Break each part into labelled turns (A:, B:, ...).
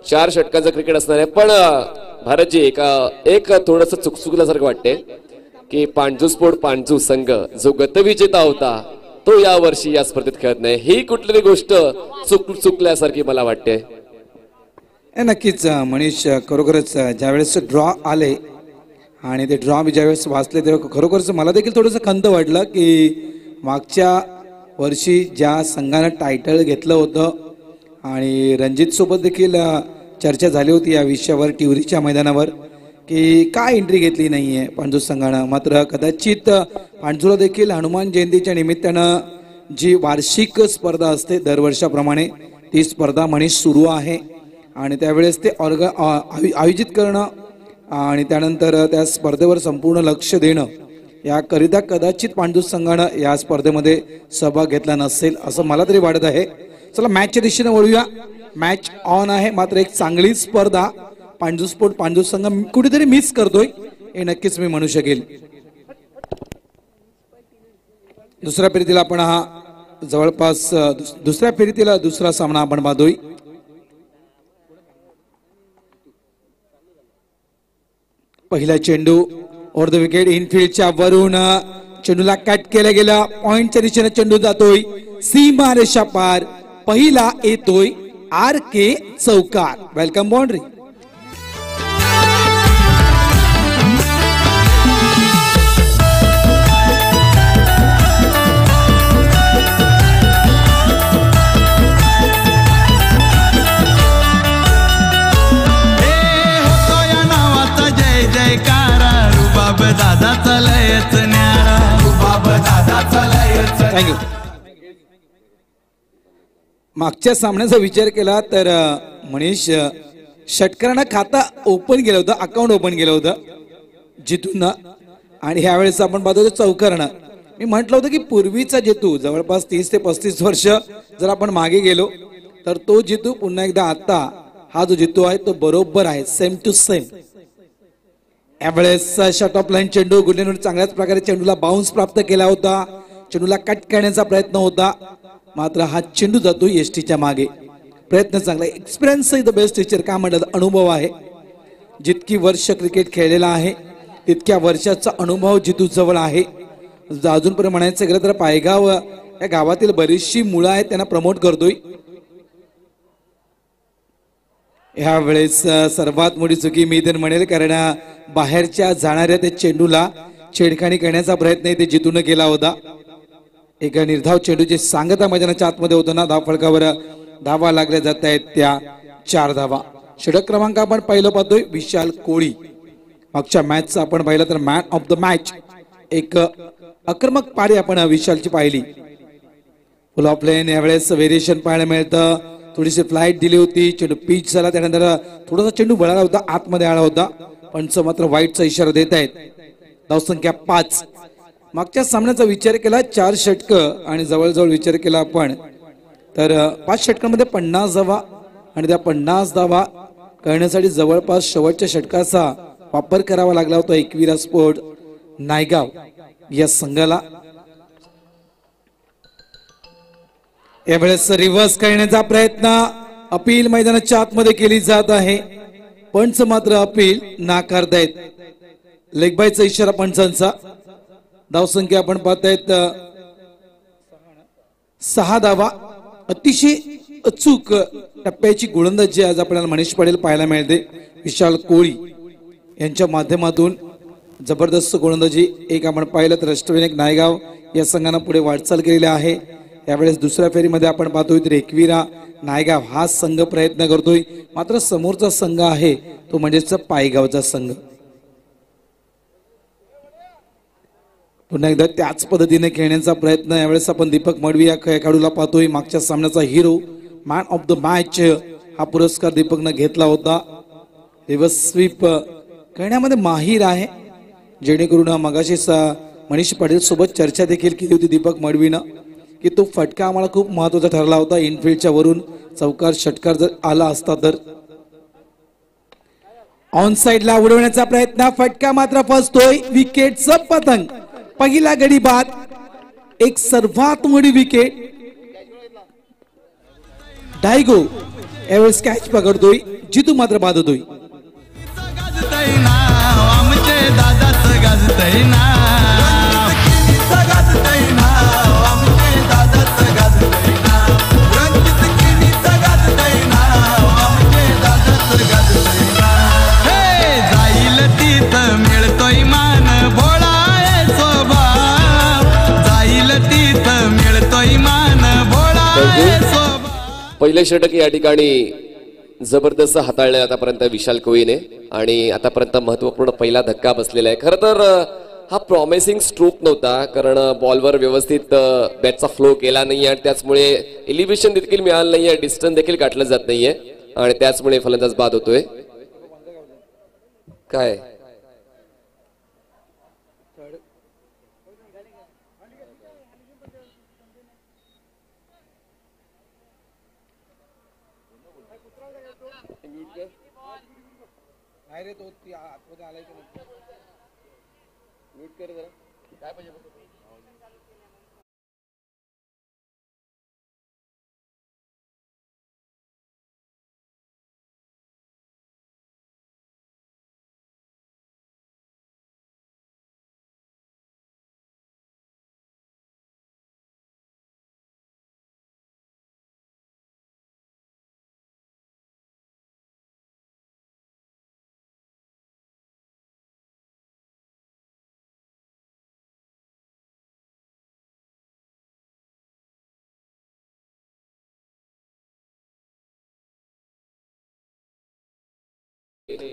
A: 4 षटकांचं cricket असणार आहे. पण भारतजी एक थोडंसं चुकचुकल्यासारखं वाटते की पांजू संघ जो गतविजेता होता तो या वर्षी या स्पर्धेत खेळत नाही. ही कुठली गोष्ट चुकल्यासारखी मला वाटते.
B: नक्कीच मनीष, खरोखरच ज्यावेळेस ड्रॉ आले आणि ते ड्रॉ मी ज्यावेळेस वाचले तेव्हा खरोखरच मला देखील थोडंसं खंत वाटलं की मागच्या वर्षी ज्या संघानं टायटल घेतलं होतं आणि रणजित सोबत देखील चर्चा झाली होती या विषयावर टिवरीच्या मैदानावर की काय एंट्री घेतली नाहीये पांजू संघानं. मात्र कदाचित पांजूला देखील हनुमान जयंतीच्या निमित्तानं जी वार्षिक स्पर्धा असते दरवर्षाप्रमाणे ती स्पर्धा मनीष सुरू आहे आणि त्यावेळेस ते आयोजित करणं आणि त्यानंतर त्या स्पर्धेवर संपूर्ण लक्ष देणं याकरिता कदाचित पांडू संघानं या स्पर्धेमध्ये सहभाग घेतला नसेल असं मला तरी वाटत आहे. चला मॅचच्या दिशेने वळूया. मॅच ऑन आहे. मात्र एक चांगली स्पर्धा पांडू संघ कुठेतरी मिस करतोय हे नक्कीच मी म्हणू शकेल. दुसऱ्या फेरीतील आपण हा जवळपास दुसऱ्या फेरीतील दुसरा सामना आपण पाहतोय. पहिला चेंडू ओव्हर द विकेट इनफिल्डच्या वरून चेंडूला कट केला गेला. पॉइंटच्या दिशेने चेंडू जातोय सीमा रेषा पार. पहिला येतोय RK चौकार. Welcome boundary. थँक्यू. मागच्या सामन्याचा विचार केला तर मनीष षटकारानं खाता ओपन केलं होतं, अकाउंट ओपन केलं होतं जितून आणि ह्यावेळेस आपण पाहतो चौकारानं. मी म्हटलं होतं की पूर्वीचा जितू जवळपास 30 ते 35 वर्ष जर आपण मागे गेलो तर तो जितू पुन्हा एकदा आता हा जो जितू आहे तो बरोबर आहे, सेम टू सेम. यावेळेस शॉट ऑफ लाईन चेंडू गुडलेनवर चांगल्याच प्रकारे चेंडूला बाउन्स प्राप्त केला होता. चेंडूला कट करण्याचा प्रयत्न होता मात्र हा चेंडू जातो एसटीच्या मागे. प्रयत्न चांगला. Experience is the best teacher. का म्हणतात? अनुभव आहे. जितकी वर्ष क्रिकेट खेळलेला आहे तितक्या वर्षाचा अनुभव जितू जवळ आहे. अजूनपर्यंत म्हणायचं गेलं तर पायगाव या गावातील बरीचशी मुलं आहेत त्यांना प्रमोट करतोय. ह्या वेळेस सर्वात मोठी चुकी मी तर म्हणेल कारण बाहेरच्या जाणाऱ्या त्या चेंडूला छेडखानी करण्याचा प्रयत्न ते जितून केला होता. एक निर्धाव चेंडू जे सांगता मैदानाच्या आतमध्ये होतं ना, धाव फलकावर धावा लागल्या जात आहेत त्या 4 धावा. षटक क्रमांक आपण पहिलं पाहतोय विशाल कोळी. मागच्या मॅचचा आपण पाहिलं तर मॅन ऑफ द मॅच एक आक्रमक पारी आपण विशालची पाहिली. फुल ऑफ लेन यावेळेस व्हेरिएशन पाहायला मिळतं. थोडीशी फ्लाईट दिली होती. चेंडू पिच झाला त्यानंतर थोडासा चेंडू बळाला होता, आतमध्ये आला होता. पंच मात्र वाईटचा इशारा देत आहेत. धावसंख्या 5. मागच्या सामन्याचा विचार केला 4 षटक आणि जवळजवळ विचार केला आपण तर 5 षटकांमध्ये 50 धावा आणि त्या 50 धावा करण्यासाठी जवळपास शेवटच्या षटकाचा वापर करावा लागला होता एकविरा स्पोर्ट नायगाव या संघाला. यावेळेस रिव्हर्स करण्याचा प्रयत्न अपील मैदानाच्या आतमध्ये केली जात आहे. पंच मात्र अपील नाकारतायत. लेग बायचा इशारा पंचांचा. धावसंख्या आपण पाहतायत 6 धावा. अतिशय अचूक टप्प्याची गोलंदाजी आज आपल्याला मनीष पाटील पाहायला मिळते. विशाल कोळी यांच्या माध्यमातून जबरदस्त गोलंदाजी एक आपण पाहिलं तर अष्टविनायक नायगाव या संघानं पुढे वाटचाल केलेली आहे. यावेळेस दुसऱ्या फेरीमध्ये आपण पाहतोय तर एकविरा नायगाव हा संघ प्रयत्न करतोय मात्र समोरचा संघ आहे तो म्हणजेच पायगावचा संघ. पुन्हा एकदा त्याच पद्धतीने खेळण्याचा प्रयत्न यावेळेस आपण दीपक मडवी या खेळाडूला पाहतोय. मागच्या सामन्याचा hero man of the match हा पुरस्कार दीपकनं घेतला होता. रिव्हर्स स्वीप करण्यामध्ये माहीर आहे जेणेकरून मगाशी मनीष पाटील सोबत चर्चा देखील केली होती दीपक मडवीनं की तो फटका आम्हाला खूप महत्वाचा ठरला होता. इनफिल्डच्या वरून चौकार षटकार जर आला असता तर ऑन साइडला उडवण्याचा प्रयत्न. फटका मात्र फसतोय. विकेटचं पतंग. पहिला गडी बाद. एक सर्वात मोठी विकेट. डायगो यावेळेस कॅच पकडतोय. जितू मात्र बाद होतोय.
C: गाजतय नाव आमचे दादाचं गाजतय नाव गाजतय नाव आमचे दादाचं गाजतय नाव रंजित किनीचं गाजतय नाव आमचे दादाचं गाजतय नाव हे जाईल तिथं मिळतोय मान भोळा आहे स्वभाव जाईल तिथं मिळतोय मान भोळा आहे स्वभाव.
A: पहिले षटक या ठिकाणी जबरदस्त हाताळले आतापर्यंत विशाल कोळीने आणि आतापर्यंत महत्वपूर्ण पहिला धक्का बसलेला आहे. खरं तर हा प्रॉमिसिंग स्ट्रोक नव्हता, कारण बॉलवर व्यवस्थित बॅटचा फ्लो केला नाही आणि त्याचमुळे एलिव्हेशन देखील मिळालं नाहीये, डिस्टन्स देखील गाठलं जात नाहीये आणि त्याचमुळे फलंदाज बाद होतोय. काय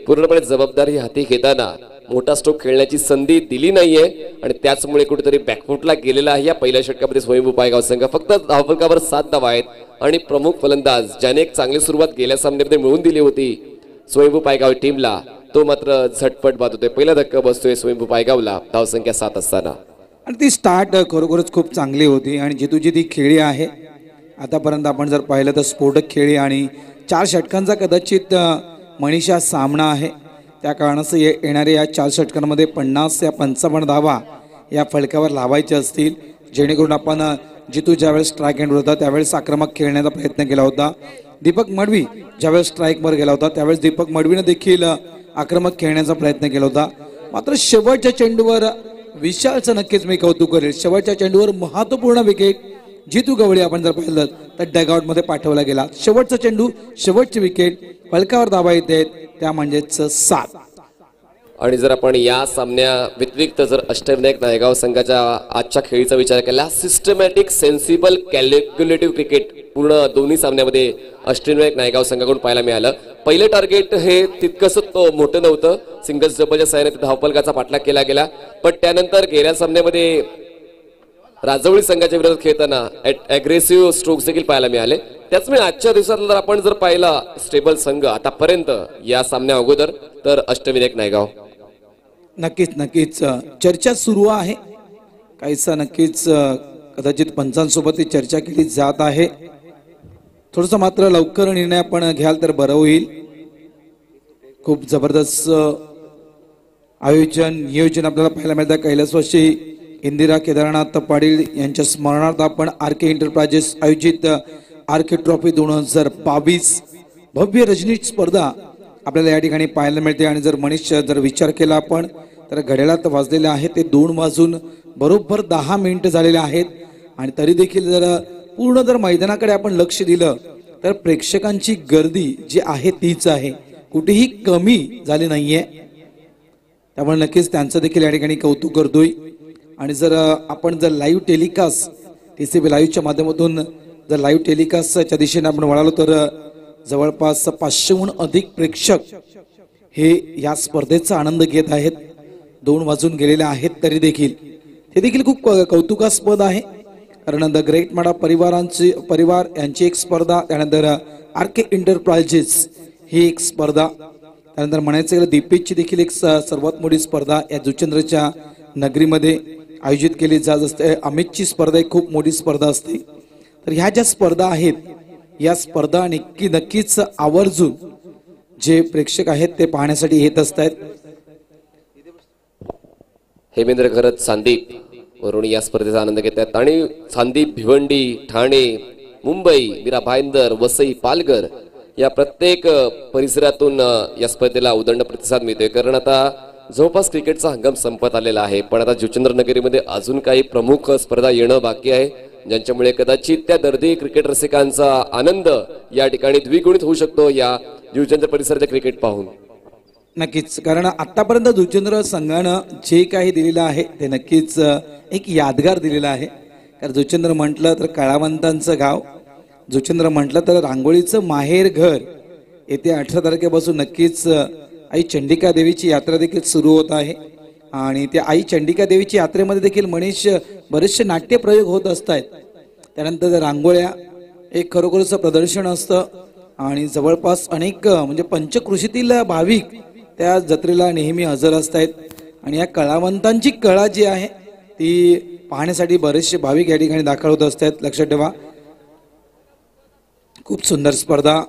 A: पूर्णपणे जबाबदारी हाती घेताना मोठा स्ट्रोक खेळण्याची संधी दिली नाहीये आणि त्याचमुळे कुठेतरी बॅकफुटला गेलेला आहे. या पहिल्या षटकामध्ये स्वयंभू पायगाव संघ फक्त धावफलकावर 7 धावा आहेत आणि प्रमुख फलंदाज ज्याने एक चांगली सुरुवात गेल्या सामन्यामध्ये मिळवून दिली होती स्वयंभू पायगाव टीमला, तो मात्र झटपट बाद होतोय. पहिला धक्का बसतोय स्वयंभू पायगावला धावसंख्या 7 असताना.
B: आणि ती स्टार्ट खरोखरच खूप चांगली होती आणि जितूची ती खेळी आहे आतापर्यंत आपण जर पाहिलं तर स्फोटक खेळी आणि 4 षटकांचा कदाचित मनीषा सामना आहे. त्या कारणास्तव येणाऱ्या या 4 षटकांमध्ये 50 या 55 धावा या फलकावर लावायच्या असतील, जेणेकरून आपण जितू ज्यावेळेस स्ट्राईक एंड होता त्यावेळेस आक्रमक खेळण्याचा प्रयत्न केला होता. दीपक मडवी ज्यावेळेस स्ट्राईकवर गेला होता त्यावेळेस दीपक मडवीने देखील आक्रमक खेळण्याचा प्रयत्न केला होता. मात्र शेवटच्या चेंडूवर विशालचं नक्कीच मी कौतुक करेल. शेवटच्या चेंडूवर महत्त्वपूर्ण विकेट जितू गवळी आपण जर पाहिलं तर डगआउटमध्ये पाठवला गेला. शेवटचा चेंडू, शेवटची विकेट, फलकावर धावा येते त्या म्हणजेच 7.
A: आणि जर आपण या सामन्या व्यतिरिक्त जर अष्टविनायक नायगाव संघाच्या आजच्या खेळीचा विचार केला, सिस्टमॅटिक सेन्सिबल कॅल्क्युलेटिव्ह क्रिकेट पूर्ण दोन्ही सामन्यामध्ये अष्टविनायक नायगाव संघाकडून पाहायला मिळालं. पहिलं टार्गेट हे तितकंसं मोठं नव्हतं, सिंगल्स डबलच्या साहाय्याने धावफलकाचा पाठलाग केला गेला, पण त्यानंतर गेल्या सामन्यामध्ये राजवळी संघाच्या विरोधात खेळताना अग्रेसिव्ह स्ट्रोक्स देखील पाहायला मिळाले. त्याचमुळे आजच्या दिवसात जर आपण जर पाहिला स्टेबल संघ आतापर्यंत या सामन्या अगोदर तर अष्टविनायक नायगाव.
B: नक्कीच चर्चा सुरू आहे काहीसा, नक्कीच कदाचित पंचांसोबत चर्चा केली जात आहे. थोडंसं मात्र लवकर निर्णय आपण घ्याल तर बरं होईल. खूप जबरदस्त आयोजन नियोजन आपल्याला पाहायला मिळतं. कैलासवासी इंदिरा केदारनाथ पाटील यांच्या स्मरणार्थ आपण आर.के. एंटरप्राइजेस आयोजित आर.के. ट्रॉफी 2022 भव्य रजनी स्पर्धा आपल्याला या ठिकाणी पाहायला मिळते. आणि जर मनीष जर विचार केला आपण तर घड्याळात वाजलेले आहे ते 2:10 झालेले आहेत. आणि तरी देखील जर पूर्ण जर मैदानाकडे आपण लक्ष दिलं तर प्रेक्षकांची गर्दी जी आहे तीच आहे, कुठेही कमी झाली नाहीये. त्यामुळे नक्कीच त्यांचं देखील या ठिकाणी कौतुक करतोय. आणि जर आपण जर लाईव्ह टेलिकास्ट TCB लाईव्हच्या माध्यमातून जर लाईव्ह टेलिकास्टच्या दिशेने आपण वळालो तर जवळपास 500हून अधिक प्रेक्षक हे या स्पर्धेचा आनंद घेत आहेत. 2 वाजून गेलेले आहेत तरी देखील ते देखील खूप कौतुकास्पद आहे. कारण द ग्रेट माडा परिवार यांची एक स्पर्धा, त्यानंतर आर.के. एंटरप्राइजेस ही एक स्पर्धा, त्यानंतर म्हणायचं गेलं दीपेशची देखील एक सर्वात मोठी स्पर्धा या जुचंद्रच्या नगरीमध्ये आयोजित केली जात असते. अमितची स्पर्धा एक खूप मोठी स्पर्धा असते. तर ह्या ज्या स्पर्धा आहेत या स्पर्धा नक्कीच आवर्जून जे प्रेक्षक आहेत ते पाहण्यासाठी येत असतात.
A: हेमेंद्र खरत संदीप वरून या स्पर्धेचा आनंद घेतात आणि संदीप भिवंडी, ठाणे, मुंबई, मीरा भाईंदर, वसई, पालघर या प्रत्येक परिसरातून या स्पर्धेला उदंड प्रतिसाद मिळतोय. कारण आता जवळपास क्रिकेटचा हंगाम संपत आलेला आहे, पण आता जुचंद्रनगरीमध्ये अजून काही प्रमुख स्पर्धा येणं बाकी आहे, ज्यांच्यामुळे कदाचित त्या दर्दी क्रिकेट रसिकांचा आनंद या ठिकाणी द्विगुणित होऊ शकतो या जुचंद्र परिसराचे क्रिकेट पाहून.
B: नक्कीच, कारण आतापर्यंत जुचंद्र संघानं जे काही दिलेलं आहे ते नक्कीच एक यादगार दिलेलं आहे. कारण जुचंद्र म्हटलं तर कलावंतांचं गाव, जुचंद्र म्हटलं तर रांगोळीचं माहेर घर. येत्या 18 तारखेपासून नक्कीच आई चंडिका देवीची यात्रा देखील सुरू होत आहे आणि त्या आई चंडिका देवीची यात्रेमध्ये देखील मनीष बरेचसे नाट्य प्रयोग होत असत आहेत. त्यानंतर रांगोळ्या एक खरोखरचं प्रदर्शन असतं आणि जवळपास अनेक म्हणजे पंचकृषीतील भाविक त्या जत्रेला नेहमी हजर असत आहेत आणि या कलावंतांची कला जी आहे ती पाहण्यासाठी बरेचसे भाविक या ठिकाणी दाखल होत असतात. लक्षात ठेवा, खूप सुंदर स्पर्धा.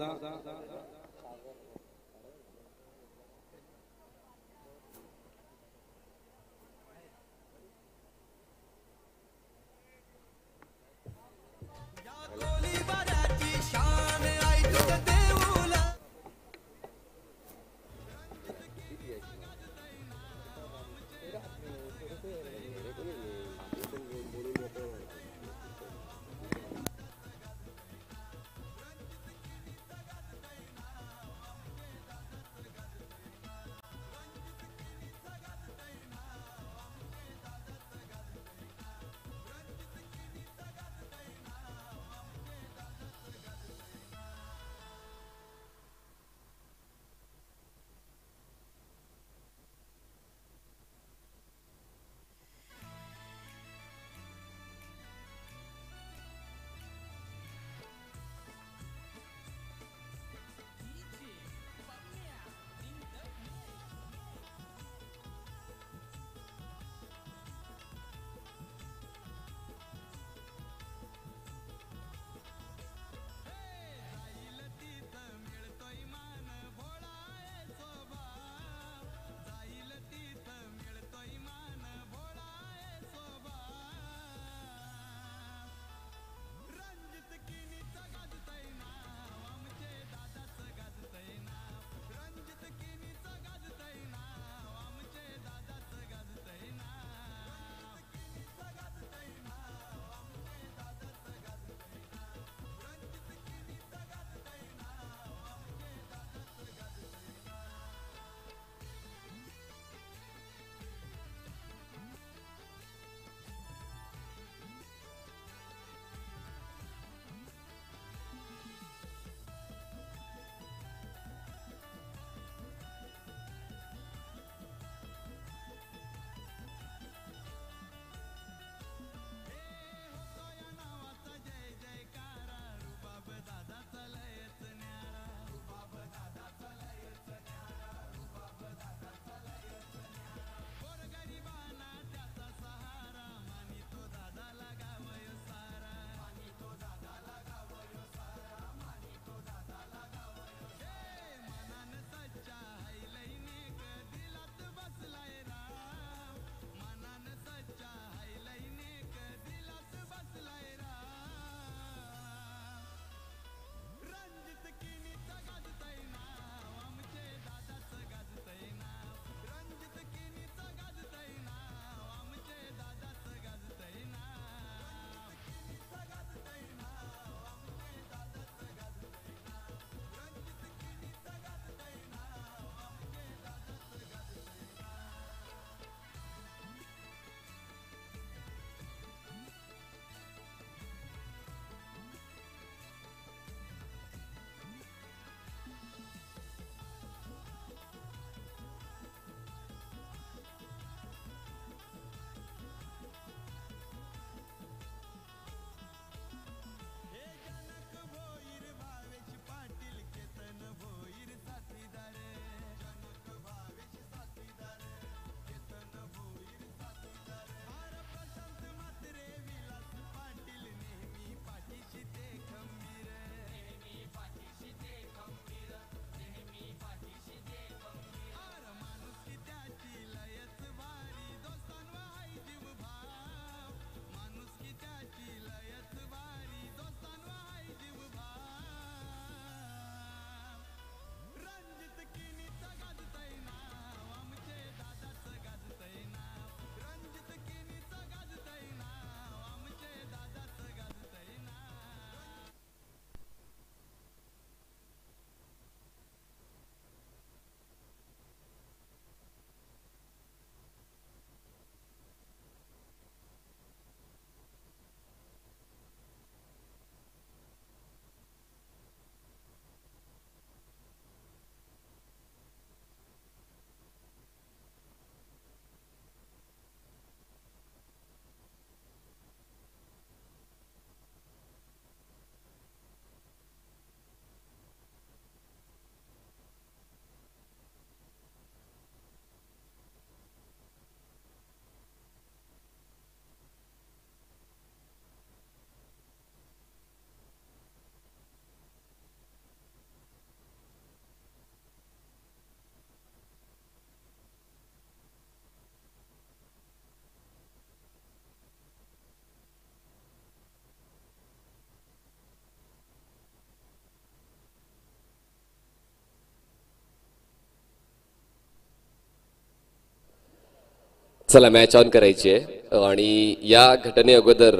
A: चला मॅच ऑन करायची आहे आणि या घटने अगोदर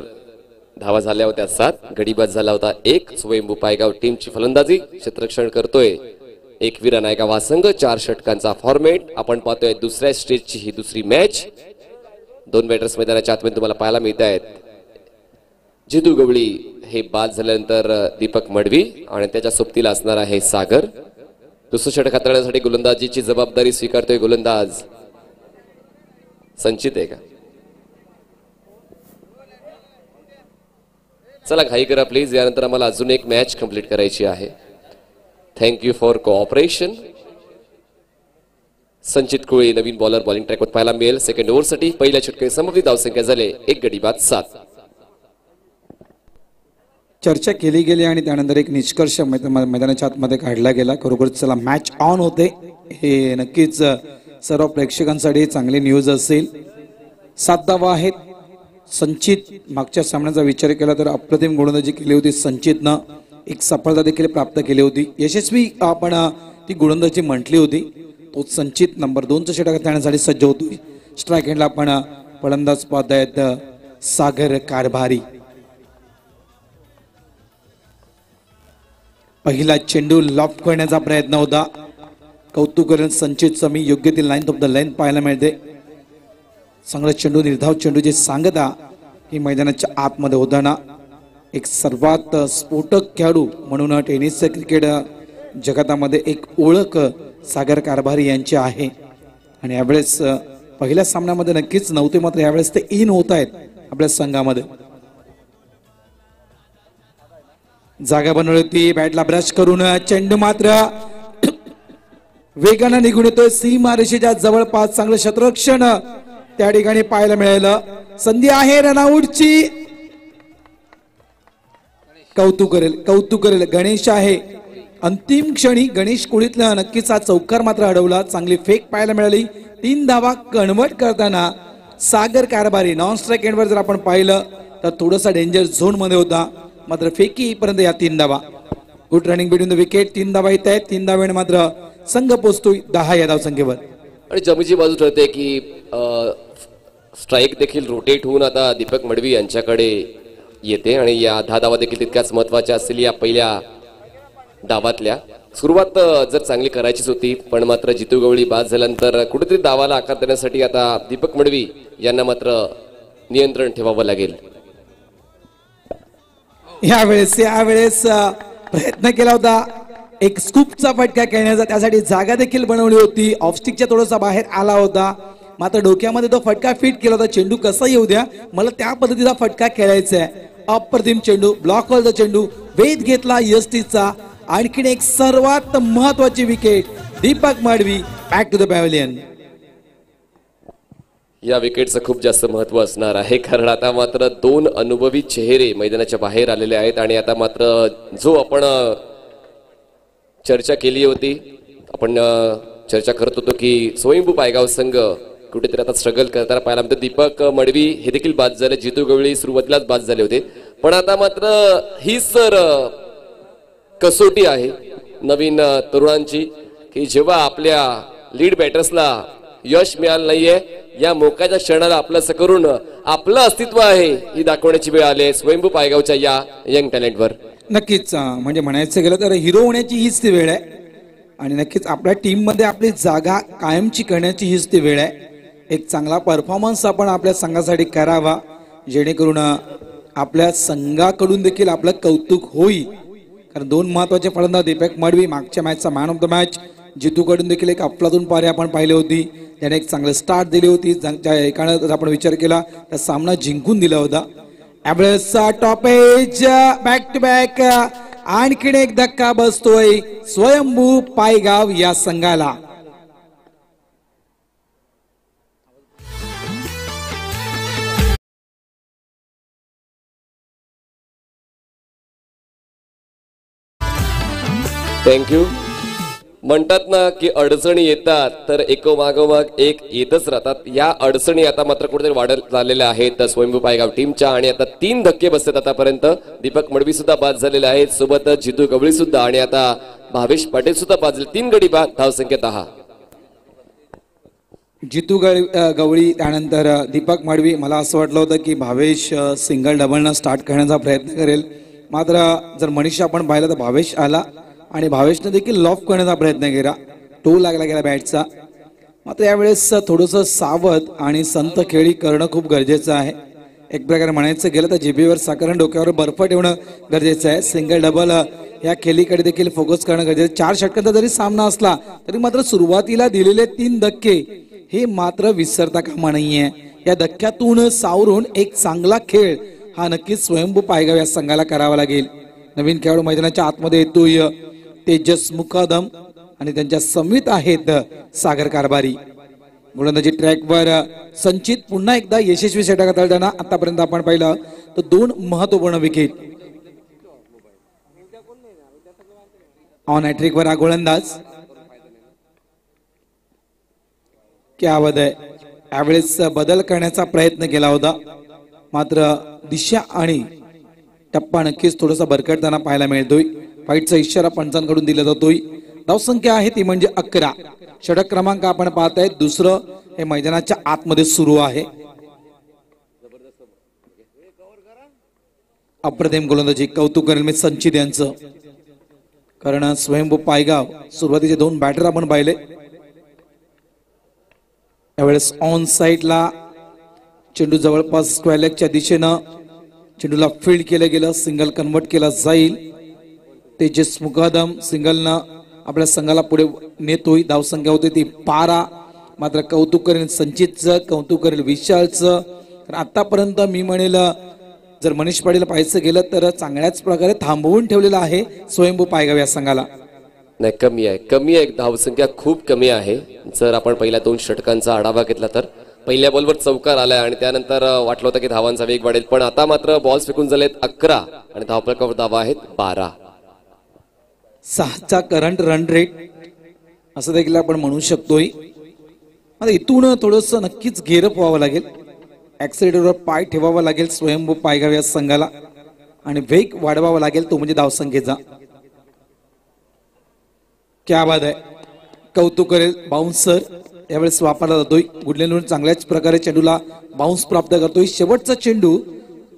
A: धावा झाल्या होत्या 7, गडीबाद झाला होता 1. स्वयंभू पायगाव टीमची फलंदाजी, क्षेत्ररक्षण करतोय एकवीरा नायका वासंग. 4 षटकांचा फॉर्मेट आपण पाहतोय. दुसऱ्या स्टेजची ही दुसरी मॅच. 2 बॅटर्स मैदानाच्या आतमध्ये तुम्हाला पाहायला मिळत आहेत. जितू गवळी हे बाद झाल्यानंतर दीपक मडवी आणि त्याच्या सोबतीला असणार आहे सागर. दुसरं षटक हाताळण्यासाठी गोलंदाजीची जबाबदारी स्वीकारतोय गोलंदाज संचित आहे का? चला घाई करा प्लीज, यानंतर आम्हाला अजून एक मॅच कंप्लीट करायची आहे. Thank you for cooperation. संचित कोळी नवीन बॉलर बॉलिंग ट्रॅकवर पाहायला मिळेल. सेकंड ओव्हरसाठी पहिल्या षटकाची समाप्ती. धावसंख्या झाले 1 गडीबाद 7.
B: चर्चा केली गेली आणि त्यानंतर एक निष्कर्ष मैदानाच्या आतमध्ये काढला गेला. खरोखर चला मॅच ऑन होते, हे नक्कीच सर्व प्रेक्षकांसाठी चांगली न्यूज असेल. 7 धावा आहेत. संचित मागच्या सामन्याचा विचार केला तर अप्रतिम गोलंदाजी केली होती. संचितनं एक सफलता देखील प्राप्त केली होती. यशस्वी आपण ती गोलंदाजी म्हटली होती. तो संचित नंबर 2चं षटक देण्यासाठी सज्ज होतोय. स्ट्राईक हँडला आपण फलंदाज पाहत आहेत सागर कारभारी. पहिला चेंडू लॉफ्ट करण्याचा प्रयत्न होता. कौतुक करेल संचितचं. मी योग्य ती लाईन ऑफ द लाईन पाहायला मिळते. चांगला चेंडू, निर्धाव चेंडू जे सांगता की मैदानाच्या आतमध्ये होताना एक सर्वात स्फोटक खेळाडू म्हणून टेनिसच्या क्रिकेट जगतामध्ये एक ओळख सागर कारभारी यांची आहे. आणि यावेळेस पहिल्या सामन्यामध्ये नक्कीच नव्हते, मात्र यावेळेस ते इन होत आहेत आपल्या संघामध्ये. जागा बनवली होती. बॅटला ब्रश करून चेंडू मात्र वेगाने निघून येतोय. सीमारेषेच्या जवळपास चांगलं क्षेत्ररक्षण त्या ठिकाणी पाहायला मिळालं. संधी आहे रनआउटची. कौतुक करेल गणेश आहे. अंतिम क्षणी गणेश कोळीतला नक्कीच हा चौकार मात्र अडवला. चांगली फेक पाहायला मिळाली. 3 धावा कन्वर्ट करताना सागर कारभारी नॉन स्ट्राईक एंडवर जर आपण पाहिलं तर थोडासा डेंजर झोन मध्ये होता, मात्र फेकी येईपर्यंत या 3 धावा. Good running between the wicket. 3 धावा येत आहेत. 3 धाव्याने मात्र संघ पोहोचतोय 10 या धावसंख्येवर.
A: आणि जमीची बाजू ठरते की स्ट्राईक देखील रोटेट होऊन आता दीपक मडवी यांच्याकडे येते आणि या 10 धावा देखील तितक्याच महत्वाच्या असतील. या पहिल्या डावातल्या सुरुवात जर चांगली करायचीच होती, पण मात्र जितू गवळी बाद झाल्यानंतर कुठेतरी डावाला आकार देण्यासाठी आता दीपक मडवी यांना मात्र नियंत्रण ठेवावं लागेल.
B: यावेळेस प्रयत्न केला होता एक स्कूपचा फटका खेळण्याचा. त्यासाठी जागा देखील बनवली होती. ऑफस्टिकच्या थोडासा बाहेर आला होता, मात्र डोक्यामध्ये तो फटका फिट केला होता. चेंडू कसा येऊ द्या, मला त्या पद्धतीचा फटका खेळायचा आहे. अप्रतिम चेंडू, ब्लॉक वरचा चेंडू, वेध घेतला यष्टीचा. आणखीन एक सर्वात महत्वाची wicket. Deepak Madavi back to the pavilion.
A: या विकेटचं खूप जास्त महत्व असणार आहे, कारण आता मात्र 2 अनुभवी चेहरे मैदानाच्या बाहेर आलेले आहेत. आणि आता मात्र जो आपण चर्चा केली होती, आपण चर्चा करत होतो की स्वयंभू पायगाव संघ कुठेतरी आता स्ट्रगल करताना पाहायला मिळतो. दीपक मडवी हे देखील बाद झाले. जितू गवळी सुरुवातीलाच बाद झाले होते, पण आता मात्र ही सर कसोटी आहे नवीन तरुणांची की जेव्हा आपल्या लीड बॅटर्सला यश मिळालं नाहीये, या मोक्याच्या क्षणाला आपलं करून आपलं अस्तित्व आहे ही दाखवण्याची वेळ आली स्वयंभू पायगावच्या या यंग टॅलेंटवर.
B: नक्कीच म्हणजे म्हणायचं गेलं तर हिरो होण्याची हीच ती वेळ आहे. आणि नक्कीच आपल्या टीम मध्ये आपली जागा कायमची करण्याची हीच ती वेळ आहे. एक चांगला परफॉर्मन्स आपण आपल्या संघासाठी करावा, जेणेकरून आपल्या संघाकडून देखील आपलं कौतुक होईल. कारण 2 महत्वाचे फलंदाज दीपक मडवी मागच्या मॅचचा मॅन ऑफ द मॅच. जितूकडून देखील एक अफलातून पारी आपण पाहिली होती. त्याने एक चांगलं स्टार्ट दिली होती. ज्या एकानं जर आपण विचार केला तर सामना जिंकून दिला होता. ॲव्हरेजचा टॉपेज बॅक टू बॅक. आणखीन एक धक्का बसतोय स्वयंभू पायगाव या संघाला.
A: थँक्यू. म्हणतात ना की अडचणी येतात तर एकोमागोमाग एक येतच राहतात. या अडचणी आता मात्र कुठेतरी वाढत झालेल्या आहेत स्वयंभू पायगाव टीमच्या. आणि आता 3 धक्के बसतात आतापर्यंत. दीपक मडवी सुद्धा बाद झालेले आहेत, सोबतच जितू गवळी सुद्धा, आणि आता भावेश पाटील सुद्धा बाद झाले. 3 गडी बाद. धावसंख्या 10.
B: जितू गवळी त्यानंतर दीपक माडवी. मला असं वाटलं होतं की भावेश सिंगल डबलनं स्टार्ट करण्याचा प्रयत्न करेल, मात्र जर मनीषा आपण पाहिलं तर भावेश आला आणि भावेशनं देखील लॉफ करण्याचा प्रयत्न केला. टो लागला गेला बॅटचा. मात्र यावेळेस थोडंसं सावध आणि संत खेळी करणं खूप गरजेचं आहे. एक प्रकारे म्हणायचं गेलं तर जिभेवर साखर आणि डोक्यावर बर्फ ठेवणं गरजेचं आहे. सिंगल डबल या खेळीकडे देखील फोकस करणं गरजेचं. 4 षटकांचा जरी सामना असला तरी मात्र सुरुवातीला दिलेले 3 धक्के हे मात्र विसरता कामा नाहीये. या धक्क्यातून सावरून एक चांगला खेळ हा नक्कीच स्वयंभू पायगाव या संघाला करावा लागेल. नवीन खेळाडू मैदानाच्या आतमध्ये येतोय तेजस मुकादम आणि त्यांच्या समित आहेत सागर कारभारी. गोलंदाजी ट्रॅकवर संचित पुन्हा एकदा यशस्वी षटक हाताळताना आतापर्यंत आपण पाहिलं तर 2 महत्वपूर्ण विकेट. ऑन हॅट्रिकवर हा गोलंदाज. क्या बात आहे. यावेळेस बदल करण्याचा प्रयत्न केला होता, मात्र दिशा आणि टप्पा नक्कीच थोडासा भरकटताना पाहायला मिळतोय. फाईटचा इशारा पंचांकडून दिला जातोय. धावसंख्या आहे ती म्हणजे 11. षटक क्रमांक आपण पाहताय 2रं हे मैदानाच्या आतमध्ये सुरू आहे. अप्रतिम गोलंदाजी कौतुक करेल मी संचित यांचं, कारण स्वयंभू पायगाव सुरुवातीचे 2 बॅटर आपण पाहिले. यावेळेस ऑन साइडला चेंडू जवळपास स्क्वेअर लेगच्या दिशेनं चेंडूला फील्ड केलं गेलं. सिंगल कन्वर्ट केला जाईल. तेजस मुकादम सिंगलनं आपल्या संघाला पुढे नेतोय. धावसंख्या होती ती 12. मात्र कौतुक करेल संचितचं, कौतुक करेल विशालचं. आतापर्यंत मी म्हणेल जर मनीष पाटील पाहायचं गेलं तर चांगल्याच प्रकारे थांबवून ठेवलेलं आहे स्वयंभू पायगाव या संघाला.
A: नाही, कमी आहे. धावसंख्या खूप कमी आहे. जर आपण पहिल्या 2 षटकांचा आढावा घेतला तर पहिल्या बॉलवर चौकार आलाय आणि त्यानंतर वाटलं होतं की धावांचा वेग वाढेल, पण आता मात्र बॉल्स फेकून झालेत 11 आणि धावफलकावर धावा आहेत 12.
B: 6चा करंट रन रेट असं देखील आपण म्हणू शकतोय. आता इथून थोडस नक्कीच गेरअप व्हावं लागेल. ऍक्सिलेटरवर पाय ठेवावा लागेल स्वयंभू पायगाव या संघाला आणि वेग वाढवावा लागेल, तो म्हणजे धावसंख्येचा. क्या बात आहे. कौतुक करेल बाउन्सर यावेळेस वापरला जातोय. गुडलेनून चांगल्याच प्रकारे चेंडूला बाउन्स प्राप्त करतोय. शेवटचा चेंडू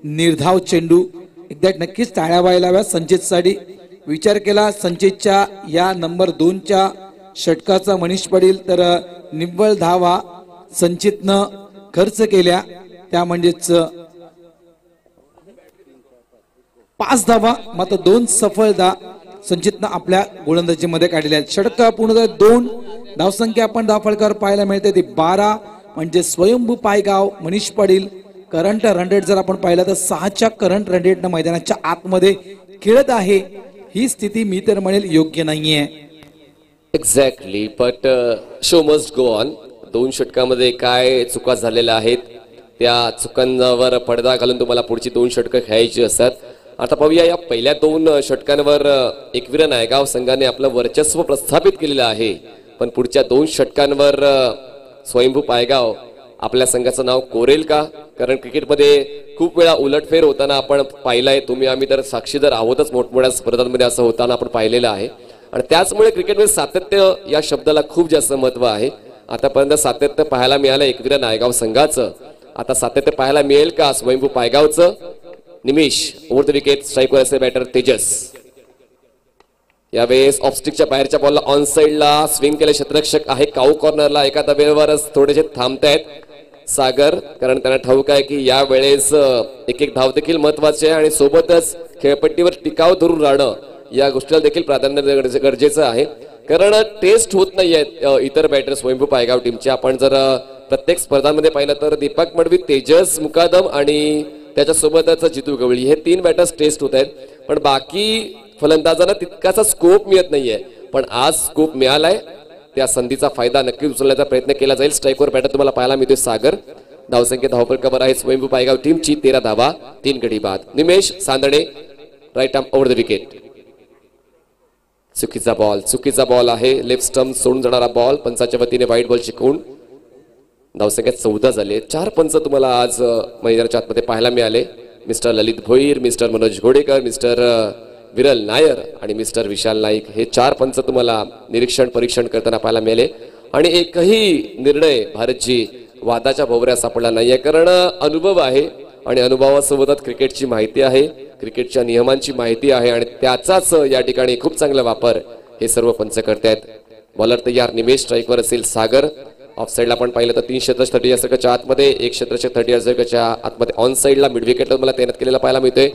B: निर्धाव चेंडू. एकदा नक्कीच टाळ्या व्हायला संचितसाठी. विचार केला संचितच्या या नंबर 2च्या षटकाचा मनीष पाटील तर निव्वळ धावा संचितनं खर्च केल्या, त्या म्हणजेच 5 धावा. मात्र 2 सफलता संचितनं आपल्या गोलंदाजीमध्ये काढलेल्या आहेत. षटक पूर्ण 2 धावसंख्या आपण धावफलकावर पाहायला मिळते ती 12. म्हणजे Swayambhu Paygaon Manish Patil current run rate जर आपण पाहिलं तर 6च्या करंट रन रेटनं मैदानाच्या आतमध्ये खेळत आहे. ही स्थिती मी तर म्हणेल योग्य नाहीये.
A: Exactly, but show must go on. 2 षटकामध्ये काय चुका झालेल्या आहेत त्या चुकांवर पडदा घालून तुम्हाला पुढची 2 षटकं खेळायची असतात. आता पाहूया या पहिल्या 2 षटकांवर एकविरा नायगाव संघाने आपलं वर्चस्व प्रस्थापित केलेलं आहे, पण पुढच्या 2 षटकांवर स्वयंभू पायगाव आपल्या संघाचं नाव कोरेल का? कारण क्रिकेटमध्ये खूप वेळा उलटफेर होताना आपण पाहिलंय. तुम्ही आम्ही तर साक्षीदार आहोतच. मोठमोठ्या स्पर्धांमध्ये असं होताना आपण पाहिलेलं आहे आणि त्याचमुळे क्रिकेटमध्ये सातत्य या शब्दाला खूप जास्त महत्व आहे. आतापर्यंत सातत्य पाहायला मिळालं एकविरा नायगाव संघाचं. आता सातत्य पाहायला मिळेल का स्वयंभू पायगावचं? निमेश ओव्हर द विकेट, स्ट्राईकवर असे बॅटर तेजस. यावेळेस ऑफस्टिकच्या बाहेरच्या बॉलला ऑन साइडला स्विंग केले क्षेत्ररक्षक आहे काऊ कॉर्नरला. एका दबेवरच थोडेसे थांबतायत सागर, कारण त्यांना ठाऊक आहे की या वेळेस एक धाव देखील महत्वाचे आहे आणि सोबतच खेळपट्टीवर टिकाव धरून राहणं या गोष्टीला देखील प्राधान्य गरजेचं आहे. कारण टेस्ट होत नाहीयेत इतर बॅटर स्वयंभू पायगाव टीमचे. आपण जर प्रत्येक स्पर्धांमध्ये पाहिलं तर दीपक मडवी, तेजस मुकादम आणि त्याच्यासोबतच जितू गवळी हे 3 बॅटर्स टेस्ट होत आहेत, पण बाकी फलंदाजांना तितकासा स्कोप मिळत नाहीये. पण आज स्कोप मिळालाय, त्या संधीचा फायदा नक्कीच उचलण्याचा प्रयत्न केला जाईल. स्ट्राईकवर बॅटर तुम्हाला पाहायला मिळतोय सागर. धावसंख्या धावफलकावर आहे स्वयंभू पायगाव टीमची 13 धावा 3 गडी बाद. Nimesh Sandane right arm over the wicket. चुकीचा बॉल आहे. लेफ्ट स्टंप सोडून जाणारा बॉल. पंचाच्या वतीने व्हाईट बॉल शिकवून धावसंख्या 14 झाले. 4 पंच तुम्हाला आज मैदानाच्या आतमध्ये पाहायला मिळाले. मिस्टर ललित भोईर, मिस्टर मनोज घोडेकर, मिस्टर विरल नायर आणि मिस्टर विशाल नाईक हे 4 पंच तुम्हाला निरीक्षण परीक्षण करताना पाहायला मिळाले. आणि एकही निर्णय भारतजी वादाच्या भोवऱ्यात सापडला नाहीये, कारण अनुभव आहे आणि अनुभवासोबतच क्रिकेटची माहिती आहे, क्रिकेटच्या नियमांची माहिती आहे आणि त्याचाच या ठिकाणी खूप चांगला वापर हे सर्व पंच करतायत. बॉलर तयार, निमेश स्ट्राईकवर असेल, सागर ऑफ साईडला आपण पाहिलं तर 3 क्षेत्ररक्षक 30 सर्कलच्या आतमध्ये, 1 क्षेत्ररक्षक 30 सर्कलच्या आतमध्ये ऑन साईडला मिड विकेटवर मला तैनात केलेला पाहायला मिळतोय.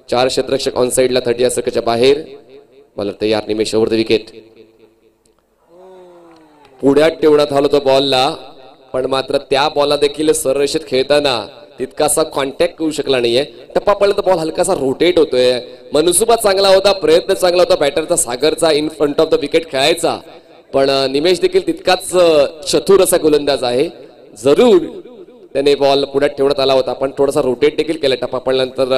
A: 4 क्षेत्ररक्षक ऑन साईडला 30 सर्कलच्या बाहेर. बॉलर तयार, निमेश ओव्हर द विकेट. पुढ्यात ठेवण्यात आलो तो बॉलला, पण मात्र त्या बॉलला देखील सररेषेत खेळताना तितकासा कॉन्टॅक्ट करू शकला नाहीये. टप्पा पडला तर बॉल हलकासा रोटेट होतोय. मनसुबा चांगला होता, प्रयत्न चांगला होता बॅटरचा सागरचा in front of the wicket खेळायचा, पण निमेश देखील तितकाच चतुर असा गोलंदाज आहे. जरूर त्याने बॉल पुढ्यात ठेवण्यात आला होता, पण थोडासा रोटेट देखील केला. टप्पा पडल्यानंतर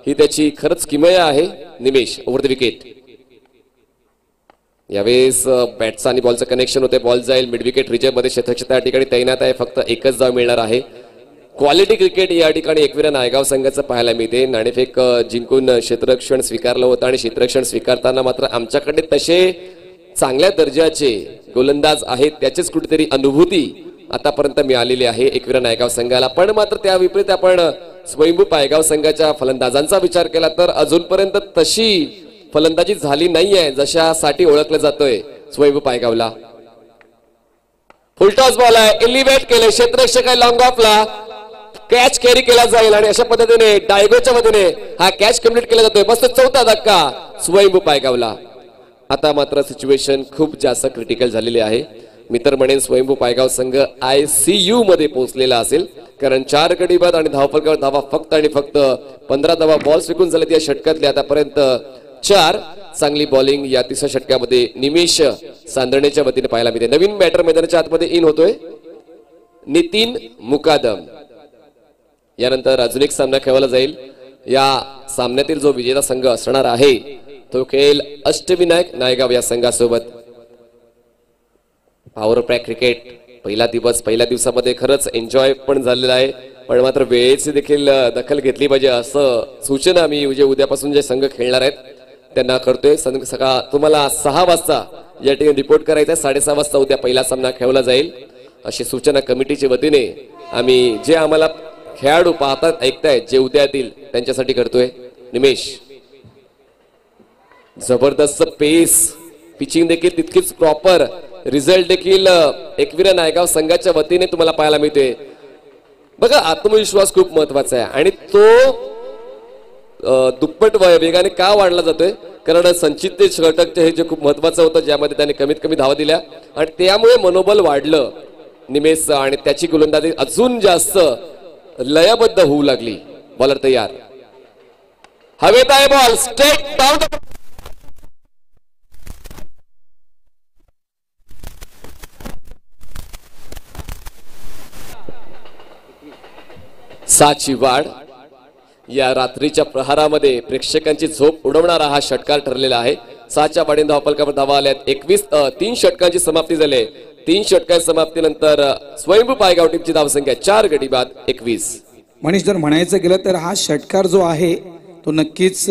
A: ही त्याची खरंच किमया आहे. निमेश ओव्हर द विकेट. यावेळेस बॅटचा आणि बॉलचं कनेक्शन होते. बॉल जाईल मिड विकेट रिजर्व मध्ये, क्षेत्ररक्षक त्या ठिकाणी तैनात आहे. फक्त एकच धाव मिळणार आहे. क्वालिटी क्रिकेट या ठिकाणी एकविरा नायगाव संघाचं पाहायला मिळते. नाणेफेक जिंकून क्षेत्ररक्षण स्वीकारलं होतं आणि क्षेत्ररक्षण स्वीकारताना मात्र आमच्याकडे तसे चांगल्या दर्जाचे गोलंदाज आहेत, त्याचीच कुठेतरी अनुभूती आतापर्यंत मिळालेली आहे एकविरा नायगाव संघाला. पण मात्र त्या विपरीत आपण स्वयंभू पायगाव संघाच्या फलंदाजांचा विचार केला तर अजूनपर्यंत तशी फलंदाजी झाली नाहीये जशासाठी ओळखलं जातोय स्वयंभू पायगावला. फुलटॉस बॉल आहे, एलिव्हेट केले, क्षेत्ररक्षक आहे लॉंग ऑफला, कॅच कॅरी केला जाईल आणि अशा पद्धतीने डायगोच्या मधून हा कॅच कंप्लीट केला जातोय. मस्त चौथा धक्का स्वयंभू पायगावला. आता मात्र सिच्युएशन खूप जास्त क्रिटिकल झालेली आहे. मी तर म्हणेन स्वयंभू पायगाव संघ ICU मध्ये पोहोचलेला असेल, कारण 4 गडी बाद आणि धावफलकावर धावा फक्त आणि फक्त 15 धावा बॉल स्वीकून झाल्यात या षटकातले. आतापर्यंत 4 चांगली बॉलिंग या 3ऱ्या षटकामध्ये निमेश सांदणेच्या वतीने पाहायला मिळते. नवीन बॅटर मैदानाच्या आतमध्ये इन होतोय नितीन मुकादम. यानंतर अजून एक सामना खेळवला जाईल. या सामन्यातील जो विजेता संघ असणार आहे तो खेळ अष्टविनायक नायगाव या संघासोबत. पॉवर पॅक क्रिकेट पहिला दिवस, पहिल्या दिवसामध्ये खरंच एन्जॉय पण झालेला आहे, पण मात्र वेळेची देखील दखल घेतली पाहिजे असं सूचना मी उद्यापासून जे संघ खेळणार आहेत त्यांना करतोय. सकाळ तुम्हाला 6 वाजता या ठिकाणी रिपोर्ट करायचा आहे. 6:30 वाजता उद्या पहिला सामना खेळवला जाईल अशी सूचना कमिटीच्या वतीने आम्ही जे आम्हाला खेळाडू पाहतात ऐकतायत जे उद्या येतील त्यांच्यासाठी करतोय. निमेश जबरदस्त पेस, पिचिंग देखील तितकीच प्रॉपर, रिझल्ट देखील एकविरा नायगाव संघाच्या वतीने तुम्हाला पाहायला मिळते. बघा आत्मविश्वास खूप महत्वाचा आहे आणि तो दुप्पट वेगाने का वाढला जातोय, कारण संचित षटक हे जे खूप महत्वाचं होतं ज्यामध्ये त्याने कमीत कमी धावा दिल्या आणि त्यामुळे मनोबल वाढलं निमेश आणि त्याची गोलंदाजी अजून जास्त लयबद्ध होऊ लागली. बॉलर तयार, हवेत आहे बॉल, स्ट्रेट डाऊन. साची वाढ या रात्रीच्या प्रहारामध्ये प्रेक्षकांची झोप उडवणारा हा षटकार ठरलेला आहे. 6च्या वाढीन धावफलकावर धावा आल्यात 21. 3 षटकांची समाप्ती झाली. 3 षटकांच्या समाप्तीनंतर स्वयंभू पायगाव टीमची धावसंख्या 4 गडी बाद 21.
B: मनीष जर म्हणायचं गेलं तर हा षटकार जो आहे तो नक्कीच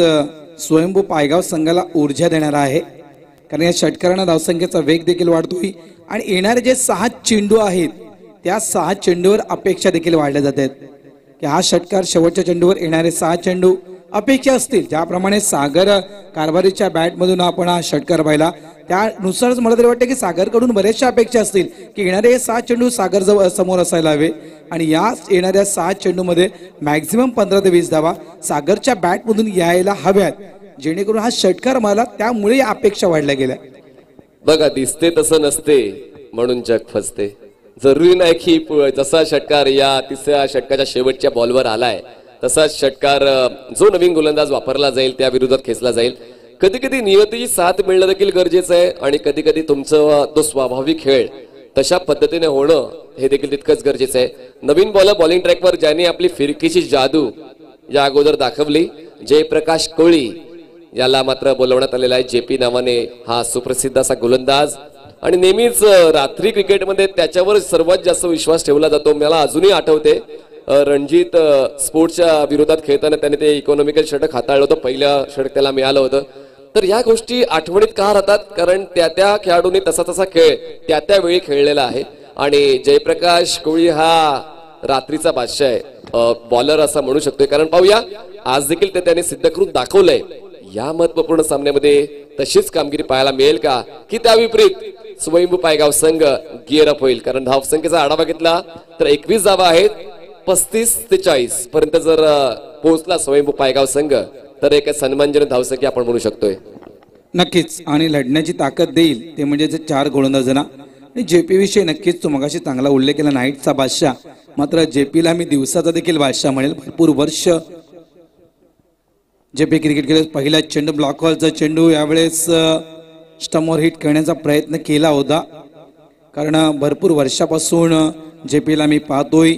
B: स्वयंभू पायगाव संघाला ऊर्जा देणारा आहे, कारण या षटकारांना धावसंख्येचा वेग देखील वाढतोय आणि येणारे जे 6 चेंडू आहेत त्या 6 चेंडूवर अपेक्षा देखील वाढल्या जातात की हा षटकार शेवटच्या चेंडूवर येणारे 6 चेंडू अपेक्षा असतील. ज्याप्रमाणे सागर कारभारीच्या बॅटमधून आपण हा षटकार पाहिला त्यानुसारच मला तरी वाटतं की सागरकडून बऱ्याचशा अपेक्षा असतील की येणारे 6 चेंडू सागर जवळ समोर असायला हवे आणि या येणाऱ्या 6 चेंडूमध्ये मॅक्झिमम 15 ते 20 धावा सागरच्या बॅटमधून यायला हव्यात, जेणेकरून हा षटकार मला त्यामुळे अपेक्षा वाढल्या गेल्या.
A: बघा दिसते तसं नसते म्हणून जग फसते. जरुरी नाही की जसा षटकार या 3ऱ्या षटकाच्या शेवटच्या बॉलवर आलाय तसाच षटकार जो नवीन गोलंदाज वापरला जाईल त्या विरोधात खेचला जाईल. कधी कधी नियतीची साथ मिळणं देखील गरजेचं आहे आणि कधी कधी तुमचं तो स्वाभाविक खेळ तशा पद्धतीने होणं हे देखील तितकंच गरजेचं आहे. नवीन बॉलर बॉलिंग ट्रॅकवर ज्यांनी आपली फिरकीची जादू या अगोदर दाखवली, जयप्रकाश कोळी याला मात्र बोलवण्यात आलेला आहे. JP नावाने हा सुप्रसिद्ध असा गोलंदाज आणि नेहमीच रात्री क्रिकेटमध्ये त्याच्यावर सर्वात जास्त विश्वास ठेवला जातो. मला अजूनही आठवते रणजीत स्पोर्ट्सच्या विरोधात खेळताना त्याने ते इकॉनॉमिकल षटक हाताळलं होतं. पहिलं षटक त्याला मिळालं होतं तर या गोष्टी आठवणीत का राहतात, कारण त्या त्या खेळाडूंनी तसा तसा खेळ त्या त्या वेळी खेळलेला आहे. आणि जयप्रकाश कोळी हा रात्रीचा बादशाह आहे, बॉलर असा म्हणू शकतोय. कारण पाहूया आज देखील ते त्याने सिद्ध करून दाखवलंय. या महत्वपूर्ण सामन्यामध्ये तशीच कामगिरी पाहायला मिळेल का, की त्या विपरीत स्वयंभू पायगाव संघ गिअर अप होईल. कारण धावसंख्येचा आढावा घेतला तर 21 धावा आहेत, 35 ते 40 पर्यंत जर पोहोचला स्वयंभू पायगाव संघ तर एक सन्मानजनक धावसंख्या आपण म्हणू शकतोय.
B: नक्कीच, आणि लढण्याची ताकद देईल ते म्हणजे 4 गोलंदाजांना. आणि जेपी विषयी नक्कीच तो मगाशी चांगला उल्लेख केला, नाईटचा बादशाह. मात्र जेपीला मी दिवसाचा देखील बादशाह म्हणेल. भरपूर वर्ष जेपी क्रिकेट खेळ. पहिला चेंडू ब्लॉकवरचा चेंडू, यावेळेस स्टंपवर हिट करण्याचा प्रयत्न केला होता. कारण भरपूर वर्षापासून जेपीला मी पाहतोय,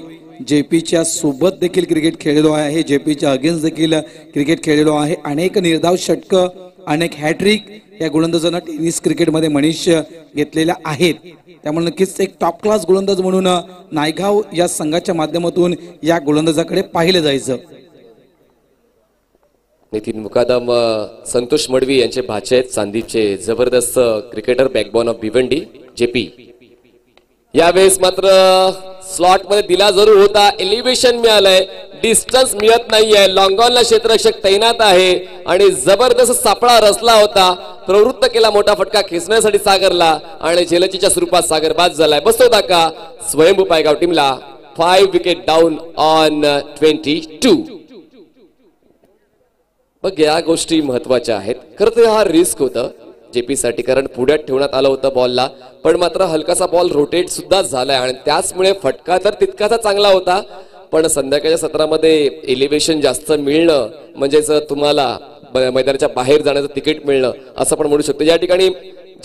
B: जेपीच्या सोबत देखील क्रिकेट खेळलेलो आहे, जेपीच्या अगेन्स्ट देखील क्रिकेट खेळलेलो आहे. अनेक निर्धाव षटकं, अनेक हॅट्रिक या गोलंदाजांना टेनिस क्रिकेटमध्ये मनीष घेतलेल्या आहेत. त्यामुळे नक्कीच एक टॉप क्लास गोलंदाज म्हणून नायगाव या संघाच्या माध्यमातून या गोलंदाजाकडे पाहिलं जायचं.
A: नितीन मुकादम संतोष मडवी यांचे भाचे आहेत, चांदीचे जबरदस्त cricketer, backbone of Bhiwandi JP. यावेळेस मात्र स्लॉट मध्ये दिला जरूर होता, एलिव्हेशन मिळालंय, डिस्टन्स मिळत नाहीये. लॉंगॉनला क्षेत्ररक्षक तैनात आहे आणि जबरदस्त सापळा रचला होता, प्रवृत्त केला मोठा फटका खेचण्यासाठी सागरला आणि झेलचीच्या स्वरूपात सागर बाद झालाय. बसवता का स्वयंभू पायगाव टीमला 5 विकेट डाऊन ऑन 22. मग या गोष्टी महत्वाच्या आहेत. खरं तर हा रिस्क होतं जेपी साठी, कारण पुढ्यात ठेवण्यात आलं होतं बॉलला, पण मात्र हलकासा बॉल रोटेट सुद्धा झालाय आणि त्याचमुळे फटका तर तितकाचा चांगला होता. पण संध्याकाळच्या सत्रामध्ये एलिव्हेशन जास्त मिळणं म्हणजेच तुम्हाला मैदानाच्या बाहेर जाण्याचं तिकीट मिळणं असं पण म्हणू शकतो. या ठिकाणी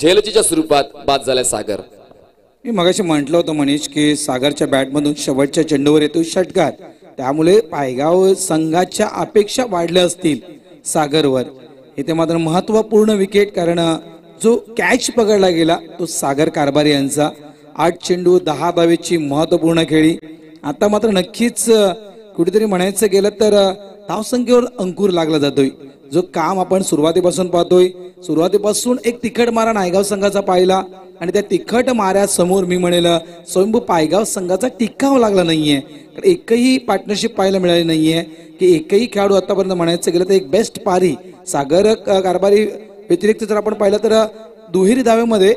A: झेलचीच्या स्वरूपात बाद झालाय सागर.
B: मी मगाशी म्हटलं होतं मनीष की सागरच्या बॅटमधून शेवटच्या चेंडूवर येतो षटकार, त्यामुळे पायगाव संघाच्या अपेक्षा वाढल्या असतील सागरवर. इथे मात्र महत्वपूर्ण विकेट, कारण जो कॅच पकडला गेला तो सागर कारभारी यांचा. 8 चेंडू 10 धावेची महत्वपूर्ण खेळी. आता मात्र नक्कीच कुठेतरी म्हणायचं गेलं तर धावसंख्येवर अंकुर लागला जातोय. जो काम आपण सुरुवातीपासून पाहतोय, सुरुवातीपासून एक तिखट मारा नायगाव संघाचा पाहिला आणि त्या तिखट माऱ्यासमोर मी म्हणेल स्वयंभू पायगाव संघाचा टिकाव लागला नाहीये. एकही पार्टनरशिप पाहायला मिळाली नाहीये की एकही खेळाडू आतापर्यंत म्हणायचं गेलं तर एक बेस्ट पारी सागर कारभारी व्यतिरिक्त जर आपण पाहिलं तर दुहेरी धावेमध्ये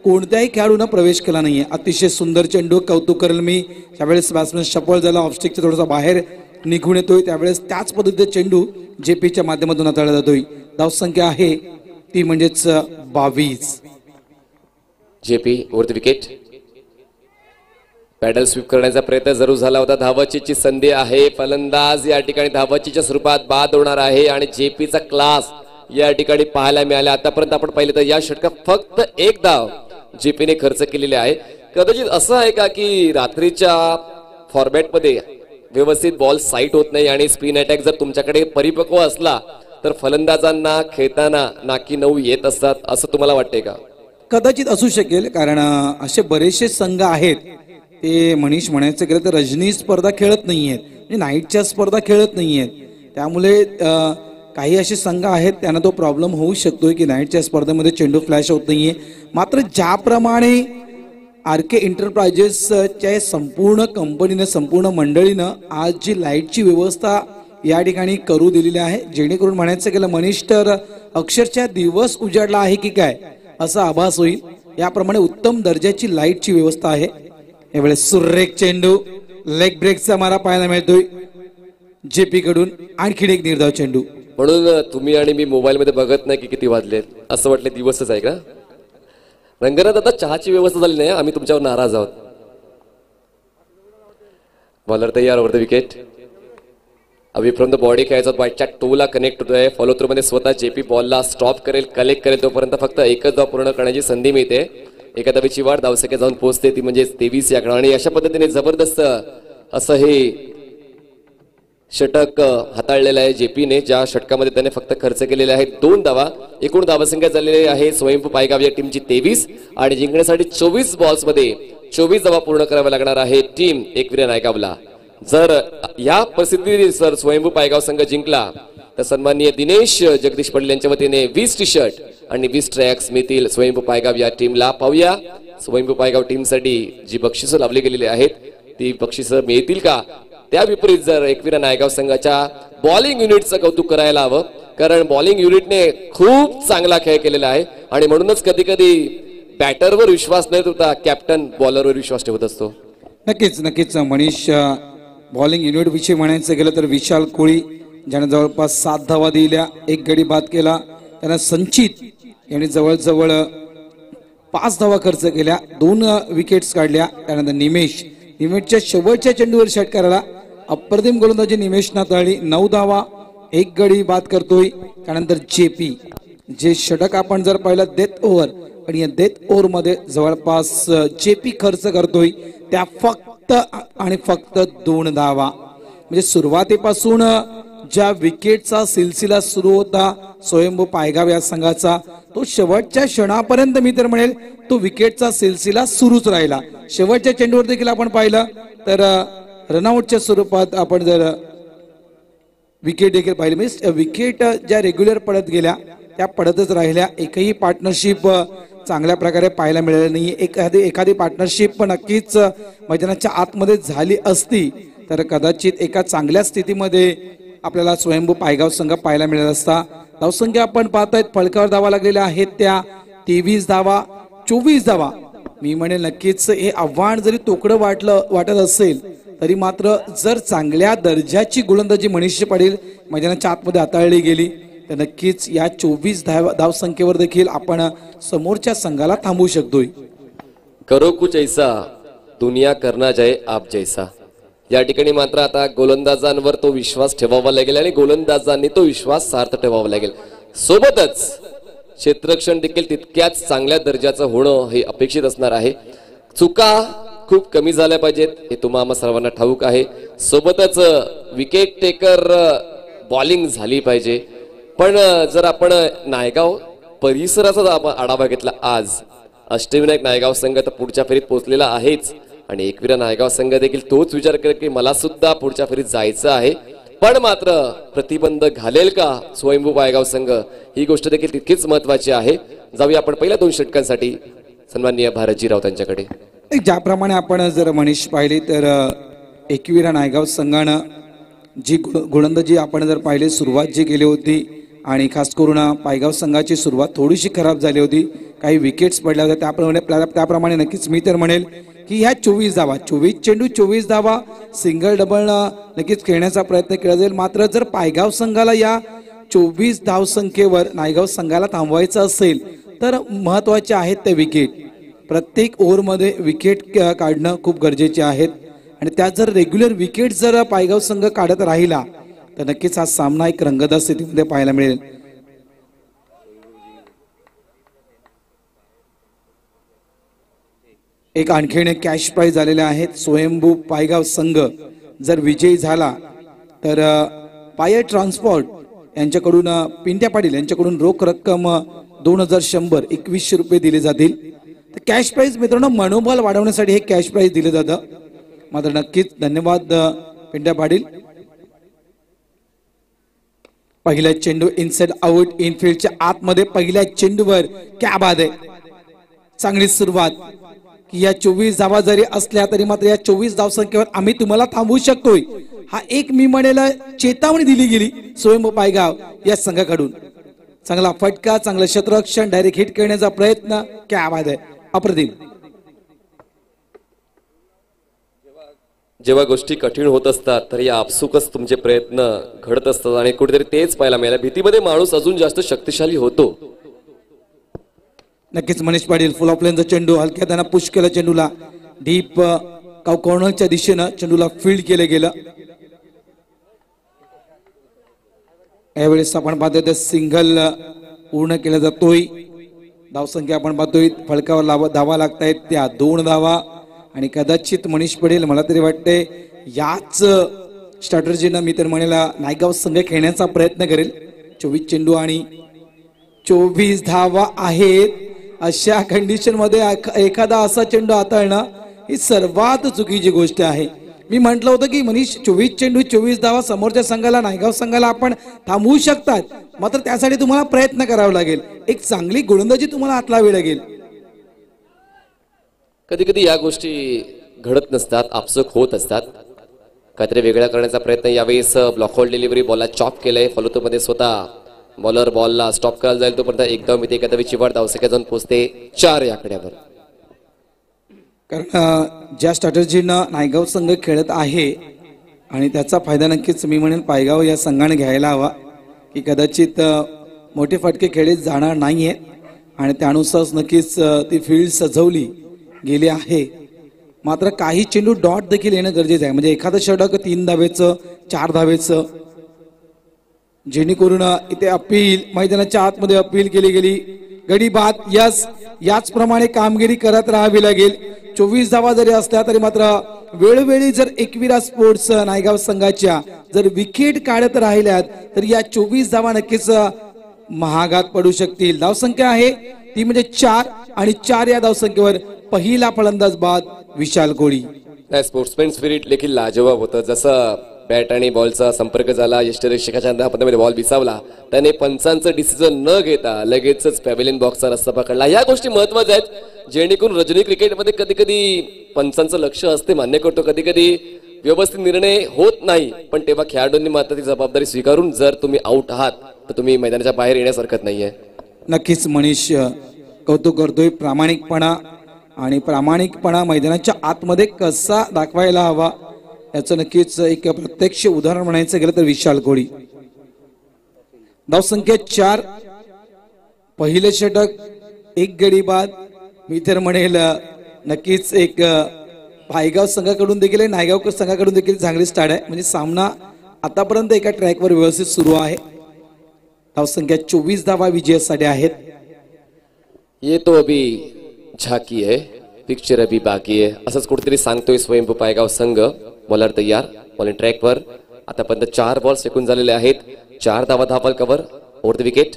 B: कोणत्याही खेळाडूनं प्रवेश केला नाहीये. अतिशय सुंदर चेंडू, कौतुक करेल मी. त्यावेळेस बॅट्समॅन शफल झाला, ऑफस्टिकचा थोडासा बाहेर निघून येतोय, त्यावेळेस त्याच पद्धतीचा चेंडू जेपीच्या माध्यमातून हाताळला जातोय. धावसंख्या आहे ती म्हणजेच 22.
A: जेपी वरती विकेट. पॅडल स्वीप करण्याचा प्रयत्न जरूर झाला होता. धावचीची संधी आहे, फलंदाज या ठिकाणी धावचीच्या स्वरूपात बाद होणार आहे आणि जेपीचा क्लास या ठिकाणी पाहायला मिळाला. आतापर्यंत आपण पाहिलं तर या षटकात फक्त 1 धाव जेपीने खर्च केलेले आहे. कदाचित असं आहे का की रात्रीच्या फॉर्मॅटमध्ये व्यवस्थित बॉल साईट होत नाही आणि स्पिन अटॅक जर तुमच्याकडे परिपक्व असला तर फलंदाजांना खेळताना नाकी 9 येत असतात, असं तुम्हाला वाटते का?
B: कदाचित असू शकेल, कारण असे बरेचसे संघ आहेत ते मनीष म्हणायचं गेलं तर रजनी स्पर्धा खेळत नाहीयेत, म्हणजे नाईटच्या स्पर्धा खेळत नाहीयेत. त्यामुळे काही असे संघ आहेत त्यांना तो प्रॉब्लेम होऊ शकतोय की नाईटच्या स्पर्धेमध्ये चेंडू फ्लॅश होत नाहीये. मात्र ज्याप्रमाणे आर.के. एंटरप्राइजेसच्या संपूर्ण कंपनीनं, संपूर्ण मंडळीनं आज जी लाईटची व्यवस्था या ठिकाणी करू दिलेली आहे, जेणेकरून म्हणायचं गेलं मनीष तर अक्षरशः दिवस उजाडला आहे की काय असा आभास होईल. याप्रमाणे उत्तम दर्जाची लाईटची व्यवस्था आहे. यावेळेस सुरेख चेंडू, लेग ब्रेकचा मारा पाहायला मिळतोय जेपी कडून. आणखी एक निर्धाव चेंडू.
A: म्हणून तुम्ही आणि मी मोबाईल मध्ये बघत नाही की किती वाजलेत, असं वाटलं दिवसच आहे का? रंगनाथ, आता चहाची व्यवस्था झाली नाही, आम्ही तुमच्यावर नाराज आहोत. बॉलर तयार, वरती wicket. Abhi from the body खेळायचा, बॅटच्या टोला कनेक्ट होतोय. फॉलो थ्रू मध्ये स्वतः जेपी बॉलला स्टॉप करेल, कलेक्ट करेल, तोपर्यंत फक्त एकच धाव पूर्ण करण्याची संधी मिळते. एका धावेची वाढ धावसंख्या जाऊन पोहोचते ती म्हणजे 23 या आणि अशा पद्धतीने जबरदस्त असं हे षटक हाताळलेलं आहे जेपीने, ज्या षटकामध्ये त्याने फक्त खर्च केलेले आहेत 2 धावा. एकूण धावसंख्या झालेली आहे स्वयंभू पायगाव या टीमची 23 आणि जिंकण्यासाठी 24 बॉल्स मध्ये 24 धावा पूर्ण कराव्या लागणार आहे टीम एकविरा नायगावला. जर या परिस्थितीत जर स्वयंभू पायगाव संघ जिंकला तर सन्माननीय दिनेश जगदीश पाटील यांच्या वतीने 20 टी शर्ट आणि 20 ट्रॅक्स मिळतील स्वयंभू पायगाव या टीमला. पाहूया स्वयंभू पायगाव टीमसाठी जी बक्षिसं लावली गेलेली आहेत ती बक्षिसं मिळतील का. त्या विपरीत जर एकविरा नायगाव संघाच्या बॉलिंग युनिटचं कौतुक करायला हवं, कारण बॉलिंग युनिटने खूप चांगला खेळ केलेला आहे आणि म्हणूनच कधी कधी बॅटरवर विश्वास नाही होता, कॅप्टन बॉलरवर विश्वास ठेवत असतो.
B: नक्कीच नक्कीच मनीष, बॉलिंग युनिट विषयी म्हणायचं गेलं तर विशाल कोळी ज्याने जवळपास 7 धावा दिल्या, 1 गडी बाद केला. त्यांना संचित यांनी जवळजवळ 5 धावा खर्च केल्या, 2 विकेट्स काढल्या. त्यानंतर निमेशच्या शेवटच्या चेंडूवर षटकाराला अप्रतिम गोलंदाजी निमेशना तळली, 9 धावा, 1 गडी बाद करतोय. त्यानंतर जेपी जे षटक आपण जर पाहिलं डेथ ओव्हर, आणि या डेथ ओव्हर मध्ये जवळपास जेपी खर्च करतोय त्या फक्त आणि फक्त 2 धावा. म्हणजे सुरुवातीपासून ज्या विकेटचा सिलसिला सुरू होता स्वयंभू पायगाव या संघाचा, तो शेवटच्या क्षणापर्यंत मी तर म्हणेल तो विकेटचा सिलसिला सुरूच राहिला. शेवटच्या चेंडूवर देखील आपण पाहिलं तर रनआउटच्या स्वरूपात आपण जर विकेट देखील पाहिली, म्हणजे विकेट ज्या रेग्युलर पडत गेल्या त्या पडतच राहिल्या. एकही पार्टनरशिप चांगल्या प्रकारे पाहायला मिळाली नाही. एखादी पार्टनरशिप नक्कीच मैदानाच्या आतमध्ये झाली असती तर कदाचित एका चांगल्या स्थितीमध्ये आपल्याला स्वयंभू पायगाव संघ पाहायला मिळाला असता. धावसंख्या आपण पाहतायत फलकावर धावा लागलेल्या आहेत त्या 23 धावा, 24 धावा. मी म्हणेल नक्कीच हे आव्हान जरी तोकडं वाटत असेल तरी मात्र जर चांगल्या दर्जाची गोलंदाजी मनीष पाटील मैदानाच्या आतमध्ये हाताळली गेली तर नक्कीच या 24 धावसंख्येवर देखील आपण समोरच्या संघाला थांबवू शकतोय.
A: करो कुछ ऐसा दुनिया करना जाए आप जैसा. या ठिकाणी मात्र आता गोलंदाजांवर तो विश्वास ठेवावा लागेल आणि गोलंदाजांनी तो विश्वास सार्थ ठेवावा लागेल. सोबतच क्षेत्ररक्षण देखील तितक्याच चांगल्या दर्जाचं होणं हे अपेक्षित असणार आहे. चुका खूप कमी झाल्या पाहिजेत हे तुम्हाला सर्वांना ठाऊक आहे. सोबतच विकेट टेकर बॉलिंग झाली पाहिजे. पण जर आपण नायगाव परिसराचा आढावा घेतला, आज अष्टविनायक नायगाव संघ तर पुढच्या फेरीत पोहोचलेला आहेच आणि एकविरा नायगाव संघ देखील तोच विचार करेल की मला सुद्धा पुढच्या फेरीत जायचं आहे. पण मात्र प्रतिबंध घालेल का स्वयंभू पायगाव संघ, ही गोष्ट देखील तितकीच महत्वाची आहे. जाऊया आपण पहिल्या 2 षटकांसाठी सन्माननीय भारतजी राऊत यांच्याकडे.
B: ज्याप्रमाणे आपण जर मनीष पाहिली तर एकविरा नायगाव संघानं जी गोलंदाजी आपण जर पाहिले सुरुवात जी केली होती आणि खास करून पायगाव संघाची सुरुवात थोडीशी खराब झाली होती, काही विकेट्स पडल्या होत्या. त्याप्रमाणे नक्कीच मी तर म्हणेल की ह्या 24 धावा, 24 चेंडू 24 धावा सिंगल डबल नक्कीच खेळण्याचा प्रयत्न केला जाईल. मात्र जर पायगाव संघाला या 24 धावसंख्येवर नायगाव संघाला थांबवायचं असेल तर महत्वाचे आहेत ते विकेट. प्रत्येक ओव्हरमध्ये विकेट काढणं खूप गरजेचे आहेत आणि त्यात जर रेग्युलर विकेट जर पायगाव संघ काढत राहिला तर नक्कीच हा सामना एक रंगतदार स्थितीमध्ये पाहायला मिळेल. एक आणखीन कॅश प्राइज झालेले आहेत. स्वयंभू पायगाव संघ जर विजयी झाला तर पायर ट्रान्सपोर्ट यांच्याकडून पिंट्या पाटील यांच्याकडून रोख रक्कम 2100 2100 रुपये दिले जातील. तर कॅश प्राइज मित्रांनो मनोबल वाढवण्यासाठी हे कॅश प्राइज दिले जातं. मात्र नक्कीच धन्यवाद पिंट्या पाटील. पहिला चेंडू इनसाइड आउट, इनफिल्डच्या आतमध्ये पहिल्या चेंडूवर क्या बाद आहे. चांगली सुरुवात की या 24 धावा जरी असल्या तरी मात्र या 24 धावसंख्येवर आम्ही तुम्हाला थांबवू शकतोय, हा एक मी म्हणेल चेतावणी दिली गेली स्वयंभू पायगाव या संघाकडून. चांगला फटका, चांगलं क्षेत्ररक्षण, डायरेक्ट हिट करण्याचा प्रयत्न, क्या बाद आहे, अप्रतिम.
A: जेव्हा गोष्टी कठीण होत असतात तर या आपसुकच तुमचे प्रयत्न घडत असतात आणि कुठेतरी तेच पाहायला मिळालं. भीतीमध्ये माणूस अजून जास्त शक्तिशाली होतो.
B: नक्कीच मनीष पाटील फुल ऑफ लेनचा चेंडू हलक्या त्यांना पुश केला, चेंडूला डीप कॉर्नरच्या दिशेनं चेंडूला फील्ड केलं गेलं. यावेळेस आपण पाहतोय सिंगल पूर्ण केला जातोय. धावसंख्या आपण पाहतोय फलकावर धावा लागतायत त्या 2 धावा आणि कदाचित मनीष पडेल मला तरी वाटते याच स्ट्रॅटर्जीनं मी तर म्हणेल नायगाव संघ खेळण्याचा प्रयत्न करेल. 24 चेंडू आणि 24 धावा आहेत. अशा कंडिशन मध्ये एखादा असा चेंडू हाताळणं ही सर्वात चुकीची गोष्ट आहे. मी म्हटलं होतं की मनीष 24 चेंडू 24 धावा समोरच्या संघाला नायगाव संघाला आपण थांबवू शकतात, मात्र त्यासाठी तुम्हाला प्रयत्न करावा लागेल, एक चांगली गोलंदाजी तुम्हाला हात लावावी लागेल.
A: कधी कधी या गोष्टी घडत नसतात, आपसुक होत असतात. काहीतरी वेगळा करण्याचा प्रयत्न यावेळेस ब्लॉक होल्ड डिलिव्हरी, बॉलला चॉप केलंय, फॉलोतो मध्ये स्वतः बॉलर बॉलला स्टॉप करायला जाईल तोपर्यंत एक धाव मिळते, एका धावेची वाढ धावसंख्या जाऊन पोहोचते 4 या आकड्यावर.
B: कारण ज्या स्ट्रॅटर्जीनं नायगाव संघ खेळत आहे आणि त्याचा फायदा नक्कीच मी म्हणेन पायगाव या संघाने घ्यायला हवा, की कदाचित मोठे फटके खेळले जाणार नाहीये आणि त्यानुसार नक्कीच ती फील्ड सजवली गेली आहे. मात्र काही चेंडू डॉट देखील येणं गरजेचं आहे, म्हणजे एखादं षटक 3 धावेचं 4 धावेचं, जेणेकरून इथे अपील मैदानाच्या आतमध्ये अपील केली गेली, गडी बाद. याचप्रमाणे कामगिरी करत राहावी लागेल. 24 धावा जरी असल्या तरी मात्र वेळोवेळी जर एकविरा स्पोर्ट्स नायगाव संघाच्या जर विकेट काढत राहिल्यात तर या 24 धावा नक्कीच महागात पडू शकतील. धावसंख्या आहे ती म्हणजे 4 आणि 4 या धावसंख्येवर पहिला फलंदाज बाद विशाल कोळी.
A: स्पोर्ट्समॅन स्पिरिट देखील लाजवाब होतं. जसं बॅट आणि बॉलचा संपर्क झाला, यष्टीरक्षकाच्या अंधापणामध्ये बॉल विसावला, त्याने पंचांचं डिसिजन न घेता लगेचच पॅव्हेलियन बॉक्सचा रस्ता पकडला. या गोष्टी महत्वाच्या आहेत, जेणेकरून रजनी क्रिकेटमध्ये कधी कधी पंचांचं लक्ष असते, मान्य करतो, कधी कधी व्यवस्थित निर्णय होत नाही, पण तेव्हा खेळाडूंनी मात्र ती जबाबदारी स्वीकारून जर तुम्ही आउट आहात तर तुम्ही मैदानाच्या बाहेर येण्यास हरकत नाहीये.
B: नक्कीच मनीष कौतुक करतोय प्रामाणिकपणा मैदानाच्या आतमध्ये कसा दाखवायला हवा याचं नक्कीच एक प्रत्यक्ष उदाहरण म्हणायचं गेलं तर विशाल कोळी. धावसंख्या 4, पहिले षटक, 1 गडी बाद. मी तर म्हणेल नक्कीच एक पायगाव संघाकडून देखील नायगाव संघाकडून देखील चांगली स्टार्ट आहे, म्हणजे सामना आतापर्यंत एका ट्रॅकवर व्यवस्थित सुरू आहे. धावसंख्या 24 धावा विजयासाठी आहेत.
A: ये तो अभी झाकी है, पिक्चर अभी बाकी आहे, असंच कुठेतरी सांगतोय स्वयंभू पायगाव संघ. बॉलर तयार, बॉलिंग ट्रॅकवर. आतापर्यंत 4 बॉल फेकून झालेले आहेत, 4 धावा धावल कव्हर ओव्हर द विकेट.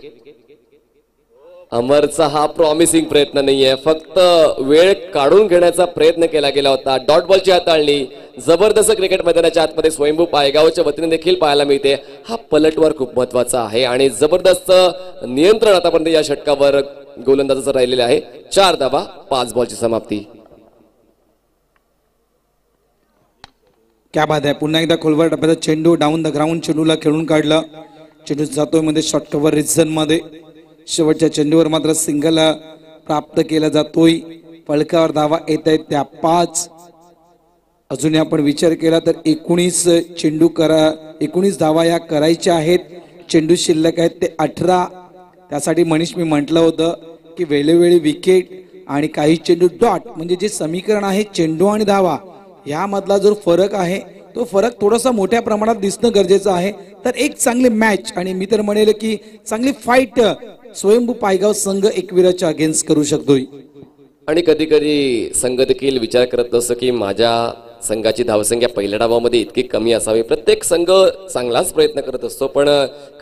A: अमरचा हा प्रॉमिसिंग प्रयत्न नाहीये, फक्त वेळ काढून घेण्याचा प्रयत्न केला गेला होता. डॉट बॉलची हाताळणी जबरदस्त क्रिकेट मैदानाच्या आतमध्ये स्वयंभू पायगावच्या वतीने देखील पाहायला मिळते. हा पलटवार खूप महत्वाचा आहे आणि जबरदस्त नियंत्रण आतापर्यंत या षटकावर गोलंदाजाचं राहिलेले आहे. 4 धावा 5 बॉलची समाप्ती.
B: क्या बात आहे. पुन्हा एकदा खोलवर टप्प्याचा चेंडू डाऊन द ग्राउंड चेंडूला खेळून काढला. चेंडू जातोय मध्ये शॉर्ट कव्हर रिझन मध्ये. शेवटच्या चेंडूवर मात्र सिंगल प्राप्त केला जातोय. फलकावर धावा येत आहेत त्या 5. अजून आपण विचार केला तर 19 धावा या करायच्या आहेत. चेंडू शिल्लक आहेत ते 18. त्यासाठी मनीष मी म्हटलं होतं की वेळोवेळी विकेट आणि काही चेंडू डॉट, म्हणजे जे समीकरण आहे चेंडू आणि धावा यामधला जो फरक आहे तो फरक थोडासा मोठ्या प्रमाणात दिसणं गरजेचं आहे. तर एक चांगली मॅच आणि मी तर म्हणेल की चांगली फाईट स्वयंभू पायगाव संघ एकविराच्या अगेन्स्ट करू शकतोय.
A: आणि कधी कधी संघ देखील विचार करत असतो की माझ्या संघाची धावसंख्या पहिल्या डावामध्ये इतकी कमी असावी. प्रत्येक संघ चांगलाच प्रयत्न करत असतो, पण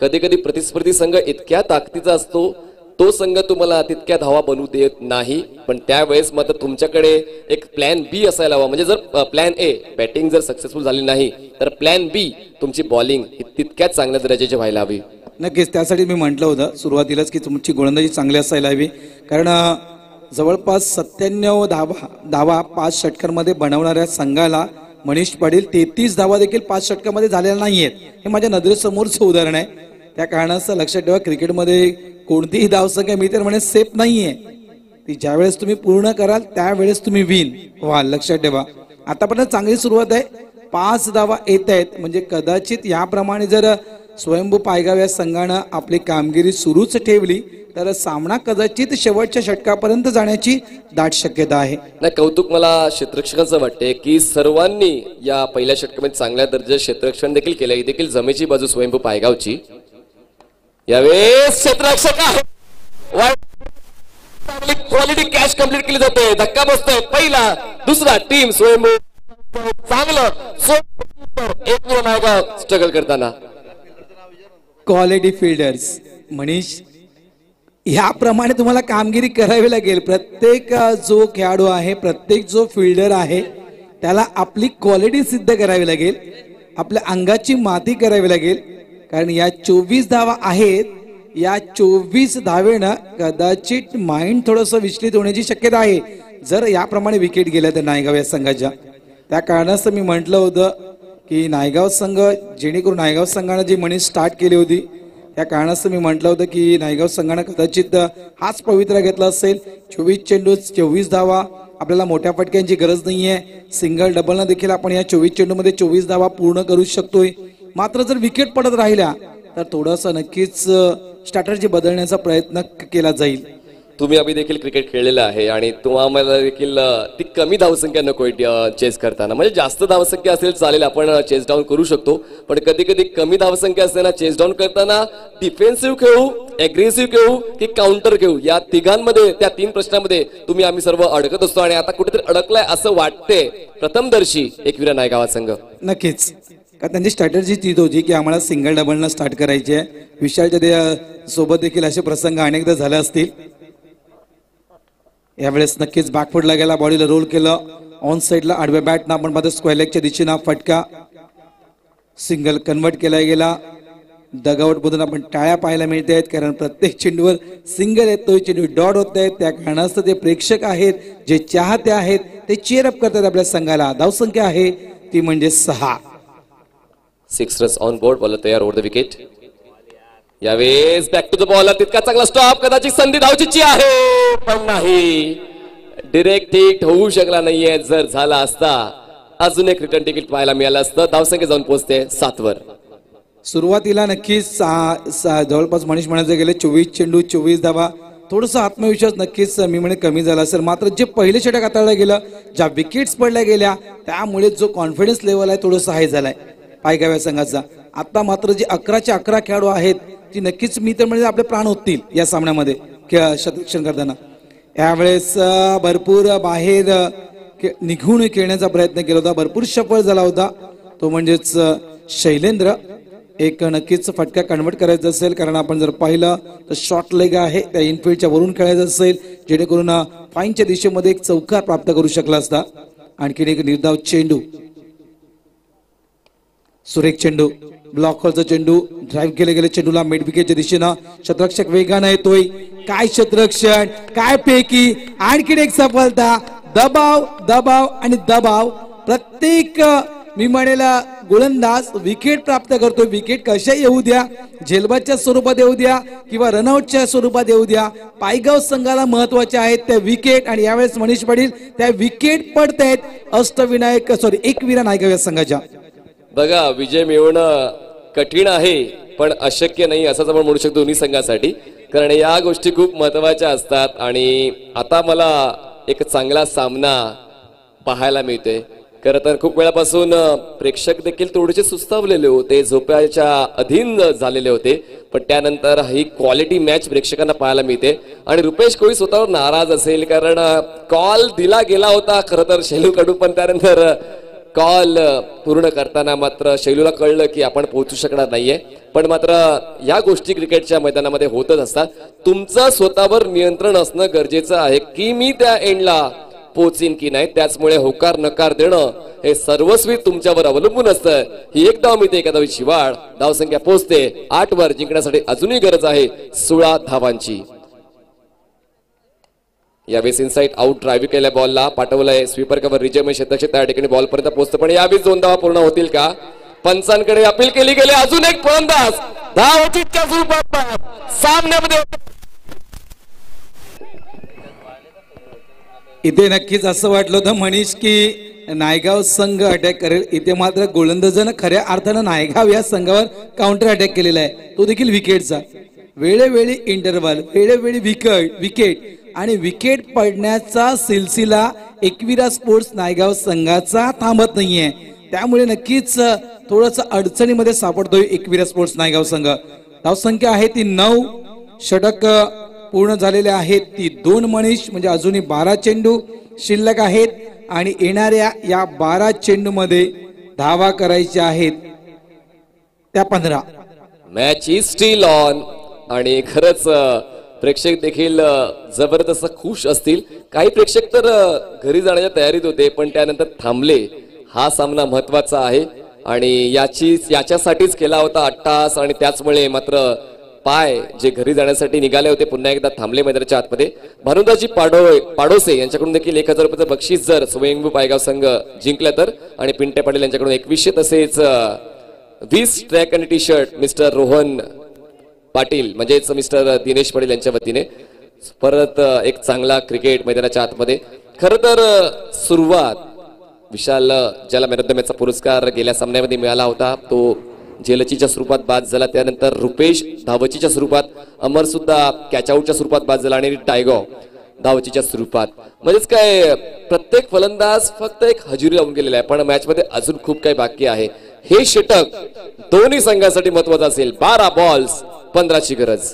A: कधी कधी प्रतिस्पर्धी संघ इतक्या ताकदीचा असतो तो संघ तुम्हाला तितक्या धावा बनवू देत नाही. पण त्यावेळेस मात्र तुमच्याकडे एक प्लॅन बी असायला हवा, म्हणजे जर प्लॅन ए बॅटिंग जर सक्सेसफुल झाली नाही तर प्लॅन बी तुमची बॉलिंग ही तितक्याच चांगल्या दर्जाची व्हायला हवी.
B: नक्कीच त्यासाठी मी म्हटलं होतं सुरुवातीलाच की तुमची गोलंदाजी चांगली असायला हवी, कारण जवळपास 97 धावा 5 षटकांमध्ये बनवणाऱ्या संघाला मनीष पाटील 33 धावा देखील 5 षटकांमध्ये झालेल्या नाहीयेत. हे माझ्या नजरेसमोरचं उदाहरण आहे. त्या कारणाचं लक्षात ठेवा, क्रिकेटमध्ये कोणतीही धावसंख्या मी तर म्हणे सेफ नाहीये. ती ज्यावेळेस तुम्ही पूर्ण कराल त्यावेळेस तुम्ही विन व्हाल, लक्षात ठेवा. आतापर्यंत चांगली सुरुवात आहे. 5 धावा येत आहेत, म्हणजे कदाचित याप्रमाणे जर स्वयंभू पायगाव या संघानं आपली कामगिरी सुरूच ठेवली तर सामना कदाचित शेवटच्या षटकापर्यंत जाण्याची दाट शक्यता आहे.
A: नाही, कौतुक मला क्षेत्ररक्षकांचं वाटते की सर्वांनी या पहिल्या षटकामध्ये चांगल्या दर्जाचे क्षेत्ररक्षण देखील केलं. ही देखील जमेची बाजू स्वयंभू पायगावची. यावेळेस क्षेत्ररक्षक आहे, क्वालिटी कॅच कंप्लीट केली जाते. धक्का बसतोय पहिला, दुसरा टीम स्वयंभू चांगलं एक नायगाव स्ट्रगल करताना.
B: क्वालिटी फिल्डर्स मनीष, याप्रमाणे तुम्हाला कामगिरी करावी लागेल. प्रत्येक जो खेळाडू आहे, प्रत्येक जो फिल्डर आहे त्याला आपली क्वालिटी सिद्ध करावी लागेल, आपल्या अंगाची माती करावी लागेल. कारण या 24 धावा आहेत, या 24 धावेनं कदाचित माइंड थोडंसं विचलित होण्याची शक्यता आहे जर याप्रमाणे विकेट गेल्या तर नायगाव या संघाच्या. त्या कारणास्तव मी म्हटलं होतं की नायगाव संघ, जेणेकरून नायगाव संघानं जी मनी स्टार्ट केली होती त्या कारणास्तव मी म्हटलं होतं की नायगाव संघानं कदाचित हाच पवित्रा घेतला असेल. 24 चेंडू 24 धावा, आपल्याला मोठ्या फटक्यांची गरज नाहीये. सिंगल डबलनं देखील आपण या 24 चेंडूमध्ये 24 धावा पूर्ण करू शकतोय. मात्र जर विकेट पडत राहिल्या तर थोडंसं नक्कीच स्ट्रॅटर्जी बदलण्याचा प्रयत्न केला जाईल.
A: तुम्ही आम्ही देखील क्रिकेट खेळलेलं आहे आणि तुम्हाला देखील ती कमी धावसंख्या नकोय चेस करताना. म्हणजे जास्त धावसंख्या असेल चालेल, आपण चेस डाऊन करू शकतो, पण कधी कधी कमी धावसंख्या असताना चेस डाऊन करताना डिफेन्सिव्ह खेळू, अग्रेसिव्ह खेळू की काउंटर खेळू, या तिघांमध्ये, त्या 3 प्रश्नामध्ये तुम्ही आम्ही सर्व अडकत असतो. आणि आता कुठेतरी अडकलाय असं वाटते प्रथमदर्शी एकविरा नायगाव संघ.
B: नक्कीच, का त्यांची स्ट्रॅटर्जी तीच होती की आम्हाला सिंगल डबलनं स्टार्ट करायची आहे. विशालच्या सोबत देखील असे प्रसंग अनेकदा झाले असतील. यावेळेस नक्कीच बॅकफुटला गेला, बॉडीला रोल केलं, ऑन साइडला आडव्या बॅटनं आपण पाहतो स्क्वेअर लेगच्या दिशेनं फटका, सिंगल कन्वर्ट केला गेला. डगआउट मधून आपण टाळ्या पाहायला मिळत आहेत, कारण प्रत्येक चेंडूवर सिंगल येतोय, चेंडू डॉट होत आहेत. त्या कारणास्तव ते प्रेक्षक आहेत, जे चाहते आहेत, ते चीअर अप करतात आपल्या संघाला. धावसंख्या आहे ती म्हणजे 6.
A: 6 रन्स ऑन बोर्ड. बॉलर तयार, ओव्हर द विकेट. यावेळेस बॅक टू द बॉलर, तितका चांगला स्टॉप, कदाचित संधी धावचीची आहे पण नाही, डिरेक्ट हिट होऊ शकला नाहीये. जर झाला असता अजून एक रिटर्न तिकीट पाहायला मिळालं असतं. धावसंख्या जाऊन पोहोचते 7 वर.
B: सुरुवातीला नक्कीच जवळपास मनीष म्हणायचं गेले 24 चेंडू 24 धावा, थोडासा आत्मविश्वास नक्कीच मी म्हणे कमी झाला असेल. मात्र जे पहिले षटक हाताळलं गेलं, ज्या विकेट्स पडल्या गेल्या, त्यामुळे जो कॉन्फिडन्स लेवल आहे थोडंसं हाय झालाय पायगाव या संघाचा. आता मात्र जे 11चे 11 खेळाडू आहेत ती नक्कीच मी तर म्हणजे आपले प्राण होतील या सामन्यामध्ये शतरक्षण करताना. यावेळेस भरपूर बाहेर निघून खेळण्याचा प्रयत्न केला होता, भरपूर सफळ झाला होता तो म्हणजेच शैलेंद्र. एक नक्कीच फटका कन्वर्ट करायचा असेल, कारण आपण जर पाहिलं तर शॉर्ट लेग आहे, त्या इनफिल्डच्या वरून खेळायचं असेल, जेणेकरून फाईनच्या दिशेमध्ये एक चौकार प्राप्त करू शकला असता. आणखीन एक निर्धाव चेंडू, सुरेख चेंडू, ब्लॉकवरचा चेंडू, ड्राईव्ह केले गेले चेंडूला मिड विकेटच्या दिशेनं. शतरक्षक वेगानं येतोय, काय शतरक्षण, काय फेकी, आणखीन एक सफलता. दबाव दबाव आणि दबाव, प्रत्येक मी म्हणेल गोलंदाज विकेट प्राप्त करतोय. विकेट कशा येऊ द्या, झेलबादच्या स्वरूपात येऊ द्या किंवा रनआउटच्या स्वरूपात येऊ द्या, पायगाव संघाला महत्वाचे आहेत त्या विकेट. आणि यावेळेस मनीष पाटील त्या विकेट पडतायत अष्टविनायक एकविरा नायगाव या संघाच्या.
A: बघा, विजय मिळवणं कठीण आहे पण अशक्य नाही असंच आपण म्हणू शकतो दोन्ही संघासाठी, कारण या गोष्टी खूप महत्वाच्या असतात. आणि आता मला एक चांगला सामना पाहायला मिळतोय. खरं तर खूप वेळापासून प्रेक्षक देखील थोडेसे सुस्तावलेले होते, झोप्याच्या अधीन झालेले होते, पण त्यानंतर ही क्वालिटी मॅच प्रेक्षकांना पाहायला मिळते. आणि रुपेश कोळी स्वतःवर नाराज असेल, कारण कॉल दिला गेला होता खरं तर शैलूकडून, पण त्यानंतर कॉल पूर्ण करताना मात्र शैलूला कळलं की आपण पोहोचू शकणार नाहीये. पण मात्र या गोष्टी क्रिकेटच्या मैदानामध्ये होतच असतात. तुमचं स्वतःवर नियंत्रण असणं गरजेचं आहे की मी त्या एंडला पोहोचीन की नाही. त्याचमुळे होकार नकार देणं हे सर्वस्वी तुमच्यावर अवलंबून असतं. ही एक धाव मिळते, एका धावी शिवाळ, धावसंख्या पोहोचते 8 वर. जिंकण्यासाठी अजूनही गरज आहे 16 धावांची. यावेळेस इनसाइड आउट ड्राईव्ह केल्या बॉलला पाठवलंय स्वीपर कव्हर रिजय क्षेत्राच्या त्या ठिकाणी बॉल पर्यंत पोहोचतं, पण यावेळेस 2 धावा पूर्ण होतील का? पंचांकडे अपील केली गेली. अजून एक फलंदाज धावचितच्या स्वरूपात सामन्यामध्ये.
B: इथे नक्कीच असं वाटलं होतं मनीष की नायगाव संघ अटॅक करेल. इथे मात्र गोलंदाजानं खऱ्या अर्थानं नायगाव या संघावर काउंटर अटॅक केलेला आहे, तो देखील विकेटचा. वेळोवेळी इंटरव्हल, वेळोवेळी विकेट आणि विकेट पडण्याचा सिलसिला एकविरा स्पोर्ट्स नायगाव संघाचा थांबत नाहीये. त्यामुळे नक्कीच थोडंसं अडचणीमध्ये सापडतोय एकविरा स्पोर्ट्स नायगाव संघ. धावसंख्या आहे ती 9, षटक पूर्ण झालेले आहेत ती 2 मनीष, म्हणजे अजूनही 12 चेंडू शिल्लक आहेत. आणि येणाऱ्या या 12 चेंडू मध्ये धावा करायच्या आहेत त्या 15.
A: Match is steel on. आणि खरंच प्रेक्षक देखील जबरदस्त खुश असतील. काही प्रेक्षक तर घरी जाण्याच्या तयारीत होते पण त्यानंतर थांबले. हा सामना महत्वाचा आहे आणि याच्यासाठीच केला होता अट्टास आणि त्याचमुळे मात्र पाय जे घरी जाण्यासाठी निघाले होते पुन्हा एकदा थांबले मैदानाच्या आतमध्ये. भानुदाजी पाडोसे यांच्याकडून देखील 1000 रुपयाचं बक्षीस जर स्वयंभू पायगाव संघ जिंकला तर, आणि पिंटे पाटील यांच्याकडून 2100 तसेच 20 ट्रॅक आणि T shirt mister Rohan Patil म्हणजेच मिस्टर दिनेश पाटील यांच्या वतीने. परत एक चांगला क्रिकेट मैदानाच्या आतमध्ये. खर तर सुरुवात विशाल ज्याला मॅन ऑफ द मॅचचा पुरस्कार गेल्या सामन्यामध्ये मिळाला होता तो जेलचीच्या स्वरूपात बाद झाला. त्यानंतर रुपेश धावचीच्या स्वरूपात, अमर सुद्धा कॅचआउटच्या स्वरूपात बाद झाला आणि टायगॉ धावचीच्या स्वरूपात. म्हणजेच काय प्रत्येक फलंदाज फक्त एक हजेरी लावून गेलेला आहे पण मॅच मध्ये अजून खूप काही बाकी आहे. हे षटक दोन्ही संघासाठी महत्वाचं असेल. 12 बॉल्स 15ची गरज.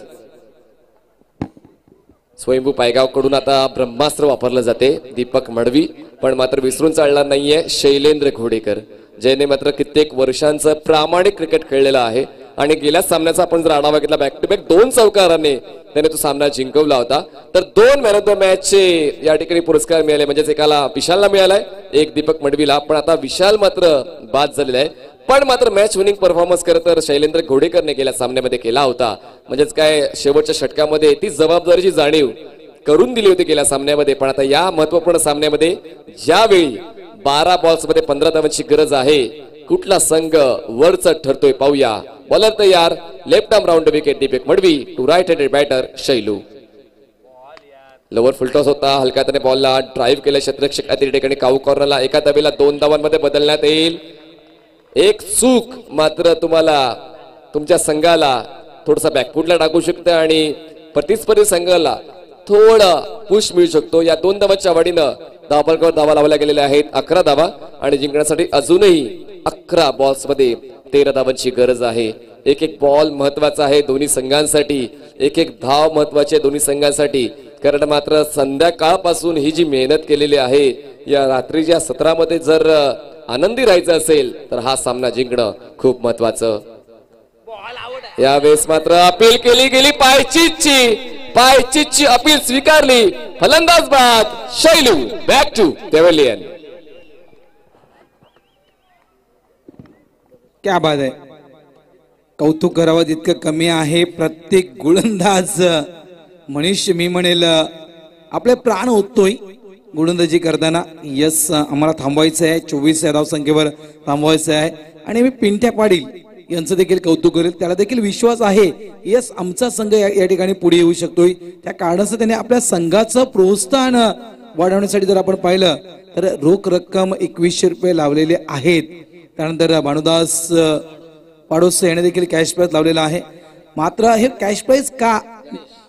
A: स्वयंभू पायगाव कडून आता ब्रह्मास्त्र वापरलं जाते. दीपक मडवी पण मात्र विसरून चालणार नाहीये शैलेंद्र घोडेकर ज्याने मात्र कित्येक वर्षांचं प्रामाणिक क्रिकेट खेळलेलं आहे आणि गेल्या सामन्याचा आपण जर आढावा घेतला बॅक टू बॅक 2 चौकाराने त्याने तो सामना जिंकवला होता. तर 2 मॅन ऑफ द मॅचचे या ठिकाणी पुरस्कार मिळाले. म्हणजेच एकाला विशालला मिळालाय, एक दीपक मडवीला. पण आता विशाल मात्र बाद झालेला आहे पण मात्र मॅच विनिंग परफॉर्मन्स खरं तर शैलेंद्र घोडेकरने गेल्या सामन्यामध्ये केला होता. म्हणजेच काय शेवटच्या षटकामध्ये ती जबाबदारीची जाणीव करून दिली होती गेल्या सामन्यामध्ये. पण आता या महत्वपूर्ण सामन्यामध्ये ज्यावेळी 12 बॉल्स मध्ये 15 धावांची गरज आहे कुठला संघ वरच ठरतोय पाहूया. बॉलर तयार, left arm round wicket Deepak Madavi to right handed batter Shailu. Lower full toss होता, हलक्या हाताने बॉलला ड्राईव्ह केलं क्षेत्ररक्षक त्या ठिकाणी काऊ कॉर्नरला. एका धावेला 2 धावांमध्ये बदलण्यात येईल. एक चूक मात्र तुम्हाला तुमच्या संघाला थोडासा बॅकफुटला टाकू शकते आणि प्रतिस्पर्धी संघाला थोडा पुश मिळू शकतो. या 2 धावांच्या आवडीनं धावफलकावर धावा लावल्या गेलेल्या आहेत 11 धावा आणि जिंकण्यासाठी अजूनही 11 बॉल्स मध्ये 13 धावांची गरज आहे. एक एक बॉल महत्वाचा आहे दोन्ही संघांसाठी, एक एक धाव महत्वाची आहे दोन्ही संघांसाठी. कारण मात्र संध्याकाळपासून ही जी मेहनत केलेली आहे या रात्रीच्या सत्रामध्ये जर आनंदी राहायचं असेल तर हा सामना जिंकणं खूप महत्वाचं. यावेळेस मात्र अपील केली गेली, पायचीची अपील स्वीकारली. फलंदाज बाद शैलू बॅक टू पेव्हिलियन.
B: क्या बात आहे. कौतुक करावं जितकं कमी आहे. प्रत्येक गोलंदाज मनीष मी म्हणेल आपले प्राण ओततोय गोलंदाजी करताना. यस आम्हाला थांबवायचं आहे, 24 या धावसंख्येवर थांबवायचं आहे आणि मी पिंट्या पाटील यांचं देखील कौतुक करेल. त्याला देखील विश्वास आहे यस आमचा संघ या ठिकाणी पुढे येऊ शकतोय. त्या कारणास्तव त्याने आपल्या संघाचं प्रोत्साहन वाढवण्यासाठी जर आपण पाहिलं तर रोख रक्कम 2100 रुपये लावलेले आहेत. त्यानंतर भानुदास पाडोसे याने देखील कॅश प्राइज लावलेला आहे. मात्र हे कॅश प्राइज का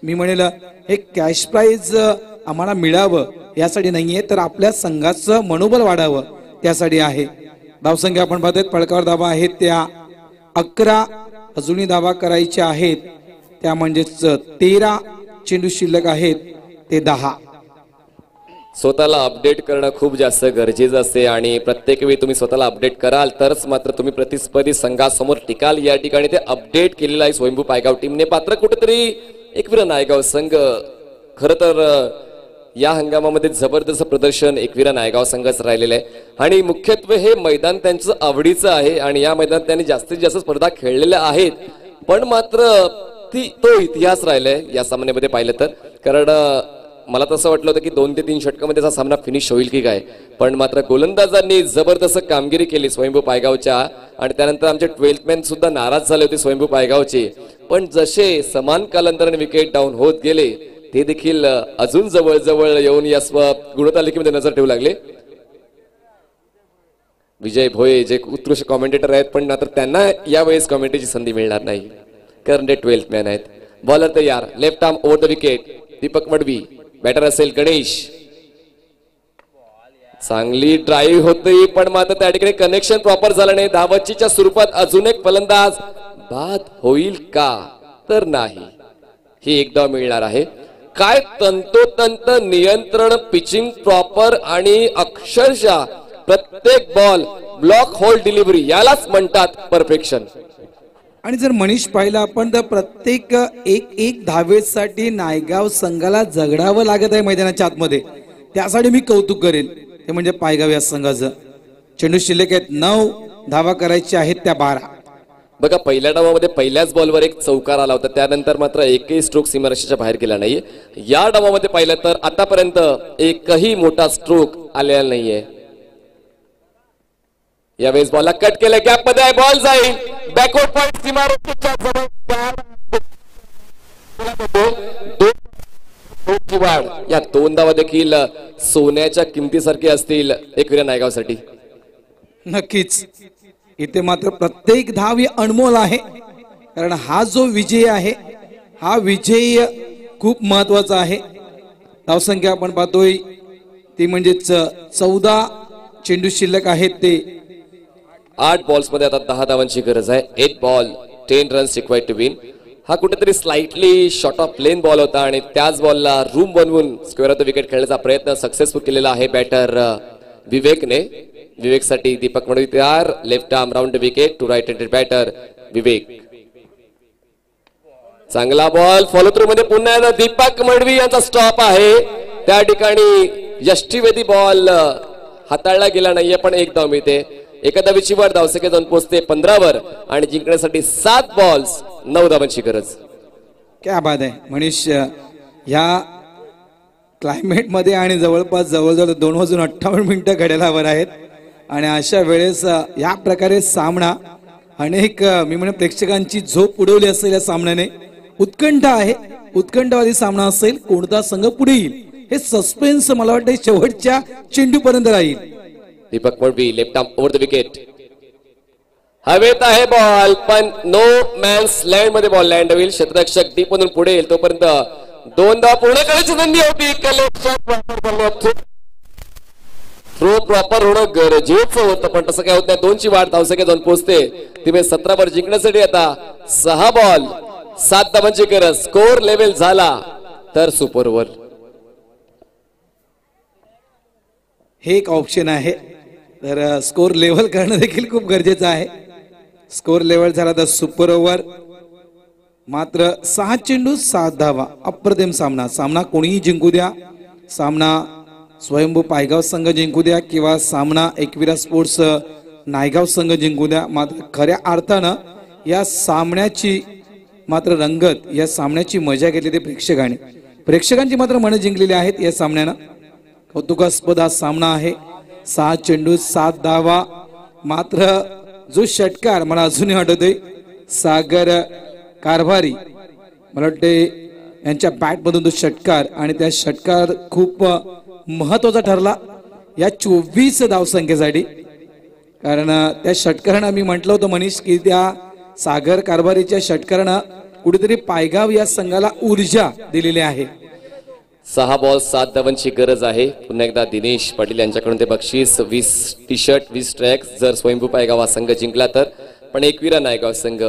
B: मी म्हणेल हे कॅश प्राइज आम्हाला मिळावं यासाठी नाहीये तर आपल्या संघाचं मनोबल वाढावं त्यासाठी आहे. धावसंख्या आपण पाहतोय पडकावर धावा आहेत त्या 11, अजूनही धावा करायच्या आहेत त्या म्हणजेच 13 चेंडू शिल्लक आहेत ते 10.
A: स्वतःला अपडेट करणं खूप जास्त गरजेचं असते आणि प्रत्येक वेळी तुम्ही स्वतःला अपडेट कराल तरच मात्र तुम्ही प्रतिस्पर्धी संघासमोर टिकाल. या ठिकाणी ते अपडेट केलेलं आहे स्वयंभू पायगाव टीमने. मात्र कुठेतरी एकविरा नायगाव संघ खरं तर या हंगामामध्ये जबरदस्त प्रदर्शन एकविरा नायगाव संघाचं राहिलेलं आहे आणि मुख्यत्वे हे मैदान त्यांचं आवडीचं आहे आणि या मैदानात त्यांनी जास्तीत जास्त स्पर्धा खेळलेल्या आहेत. पण मात्र तो इतिहास राहिलाय या सामन्यामध्ये पाहिलं तर. कारण मला तसं वाटलं होतं की 2 ते 3 षटकामध्ये हा सामना फिनिश होईल की काय पण मात्र गोलंदाजांनी जबरदस्त कामगिरी केली स्वयंभू पायगावच्या आणि त्यानंतर आमचे 12th मॅन सुद्धा नाराज झाले होते स्वयंभू पायगावचे. पण जसे समान कालांतराने विकेट डाऊन होत गेले ते देखील अजून जवळ येऊन या गुणतालिकेमध्ये नजर ठेवू लागले. विजय भोये जे उत्कृष्ट कॉमेंटेटर आहेत पण मात्र त्यांना यावेळेस कॉमेंट्रीची संधी मिळणार नाही कारण ते 12th मॅन आहेत. बॉलर तयार, left arm over the wicket Deepak Madavi. Batter असेल गणेश. चांगली ड्राईव्ह होती पण मात्र त्या ठिकाणी कनेक्शन प्रॉपर झालं नाही. धावचीच्या स्वरूपात अजून एक फलंदाज बाद होईल का तर नाही. ही एक धाव मिळणार आहे. काय तंतोतंत नियंत्रण, पिचिंग प्रॉपर आणि अक्षरशः प्रत्येक बॉल ब्लॉक होल डिलिव्हरी यालाच म्हणतात परफेक्शन.
B: आणि जर मनीष पाहिला आपण तर प्रत्येक एक धावेसाठी नायगाव संघाला झगडावं लागत आहे मैदानाच्या आतमध्ये. त्यासाठी मी कौतुक करेल ते म्हणजे पायगाव या संघाचं. चेंडू शिल्लक आहेत 9 धावा करायच्या आहेत त्या 12.
A: बघा पहिल्या डावामध्ये पहिल्याच बॉलवर एक चौकार आला होता, त्यानंतर मात्र एकही स्ट्रोक सीमारेषेच्या बाहेर गेला नाहीये. या डावामध्ये पाहिलं तर आतापर्यंत एकही मोठा स्ट्रोक आलेला नाहीये. यावेळेस बॉलला कट केलं, गॅप मध्ये बॉल जाईल बॅकवर्ड पॉइंट सीमारेषेच्या जवळ. वाढ या 2 धावा देखील सोन्याच्या किमतीसारखी असतील एकविरा नायगावसाठी.
B: नक्कीच इथे मात्र प्रत्येक धाव ही अनमोल आहे, कारण हा जो विजय आहे हा विजय खूप महत्वाचा आहे. धावसंख्या आपण पाहतोय ती म्हणजेच 14 चेंडू शिल्लक आहेत ते
A: 8 बॉल्स मध्ये आता 10 धावांची गरज आहे. 8 ball 10 runs required to win. हा कुठेतरी slightly short of plain ball होता आणि त्याच बॉलला रूम बनवून स्क्वेअर ऑफ द विकेट खेळण्याचा प्रयत्न सक्सेसफुल केलेला आहे बॅटर विवेकने. विवेकसाठी दीपक मडवी तयार. Left arm round wicket to right handed batter Vivek. चांगला बॉल फॉलो थ्रू मध्ये पुन्हा एकदा दीपक मडवी यांचा स्टॉप आहे. त्या ठिकाणी यष्टीवेदी बॉल हाताळला गेला नाहीये पण 1 धाव मिळते. एका धावेची वाढ धावसंख्या जाऊन पोहोचते 15 वर आणि जिंकण्यासाठी 7 बॉल्स 9 धावांची गरज.
B: क्या बात आहे मनीष. या क्लायमेट मध्ये आणि जवळजवळ 2:58 घड्याळावर आहेत आणि अशा वेळेस या प्रकारे सामना अनेक मी म्हणेन प्रेक्षकांची झोप उडवली असेल. या सामन्याने उत्कंठा आहे, उत्कंठवादी सामना असेल. कोणता संघ पुढे येईल हे सस्पेन्स मला वाटतं शेवटच्या चेंडूपर्यंत राहील.
A: Deepak Madavi left arm over the wicket. हवेत आहे बॉल पण नो मॅन्स लँड मध्ये बॉल लँड होईल. क्षेत्ररक्षक डीप मधून पुढे येईल तोपर्यंत 2 धावा पूर्ण करायची संधी होती. थ्रो प्रॉपर होणं गरजेचं होतं पण तसं काय होत नाही. 2ची वाढ धावसंख्या जाऊन पोहोचते. ती 17 वर जिंकण्यासाठी आता 6 बॉल 7 धावांची गरज. स्कोर लेव्हल झाला तर सुपर ओव्हर
B: हे एक ऑप्शन आहे. तर स्कोर लेव्हल करणं देखील खूप गरजेचं आहे. स्कोर लेव्हल झाला तर सुपर ओव्हर. मात्र 6 चेंडू 7 धावा. अप्रतिम सामना कोणीही जिंकू द्या. सामना स्वयंभू पायगाव संघ जिंकू द्या किंवा सामना एकविरा स्पोर्ट्स नायगाव संघ जिंकू द्या. मात्र खऱ्या अर्थानं या सामन्याची मात्र रंगत, या सामन्याची मजा घेतली ते प्रेक्षकांची मात्र मनं जिंकलेली आहेत या सामन्यानं. कौतुकास्पद हा सामना आहे. 6 चेंडू 7 धावा. मात्र जो षटकार मला अजूनही आठवतोय सागर कारभारी मला वाटते यांच्या बॅट मधून तो षटकार आणि त्या षटकार खूप महत्वाचा ठरला या 24 धावसंख्येसाठी. कारण त्या षटकारानं मी म्हटलं होतं मनीष की त्या सागर कारभारीच्या षटकारानं कुठेतरी पायगाव या संघाला ऊर्जा दिलेली आहे.
A: 6 बॉल 7 धावांची गरज आहे. पुन्हा एकदा दिनेश पाटील यांच्याकडून ते बक्षीस 20 टी शर्ट 20 ट्रॅक्स जर स्वयंभू पायगाव हा संघ जिंकला तर. पण एकविरा नायगाव संघ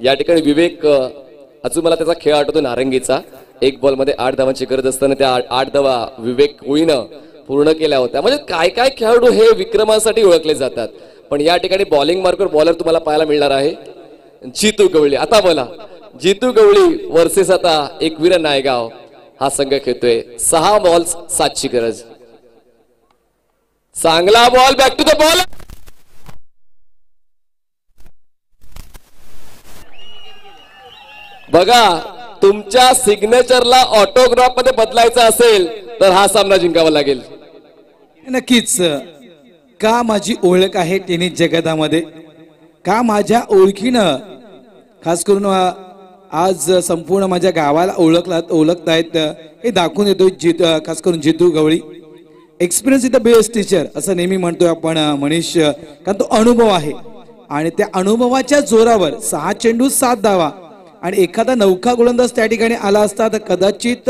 A: या ठिकाणी विवेक अजून मला त्याचा खेळ आठवतो नारंगीचा. 1 बॉल मध्ये 8 धावांची गरज असताना त्या 8 धावा विवेक कोळीनं पूर्ण केल्या होत्या. म्हणजे काय काय खेळाडू हे विक्रमासाठी ओळखले जातात. पण या ठिकाणी बॉलिंग मार्कर बॉलर तुम्हाला पाहायला मिळणार आहे जितू गवळी. आता बोला जितू गवळी वर्सेस आता एकविरा नायगाव हा संघ खेळतोय. 6 बॉल्स 7ची गरज. चांगला ball back to the ball. बघा तुमच्या सिग्नेचरला ऑटोग्राफ मध्ये बदलायचं असेल तर हा सामना जिंकावा लागेल.
B: नक्कीच. का माझी ओळख आहे टेनिस जगतामध्ये, का माझ्या ओळखीनं खास करून आज संपूर्ण माझ्या गावाला ओळखतायत हे दाखवून येतोय खास करून Jitu Gawali. Experience is the best teacher असं नेहमी म्हणतोय आपण मनीष, कारण तो अनुभव आहे आणि त्या अनुभवाच्या जोरावर 6 चेंडू 7 धावा आणि एखादा नौका गोलंदाज त्या ठिकाणी आला असता तर कदाचित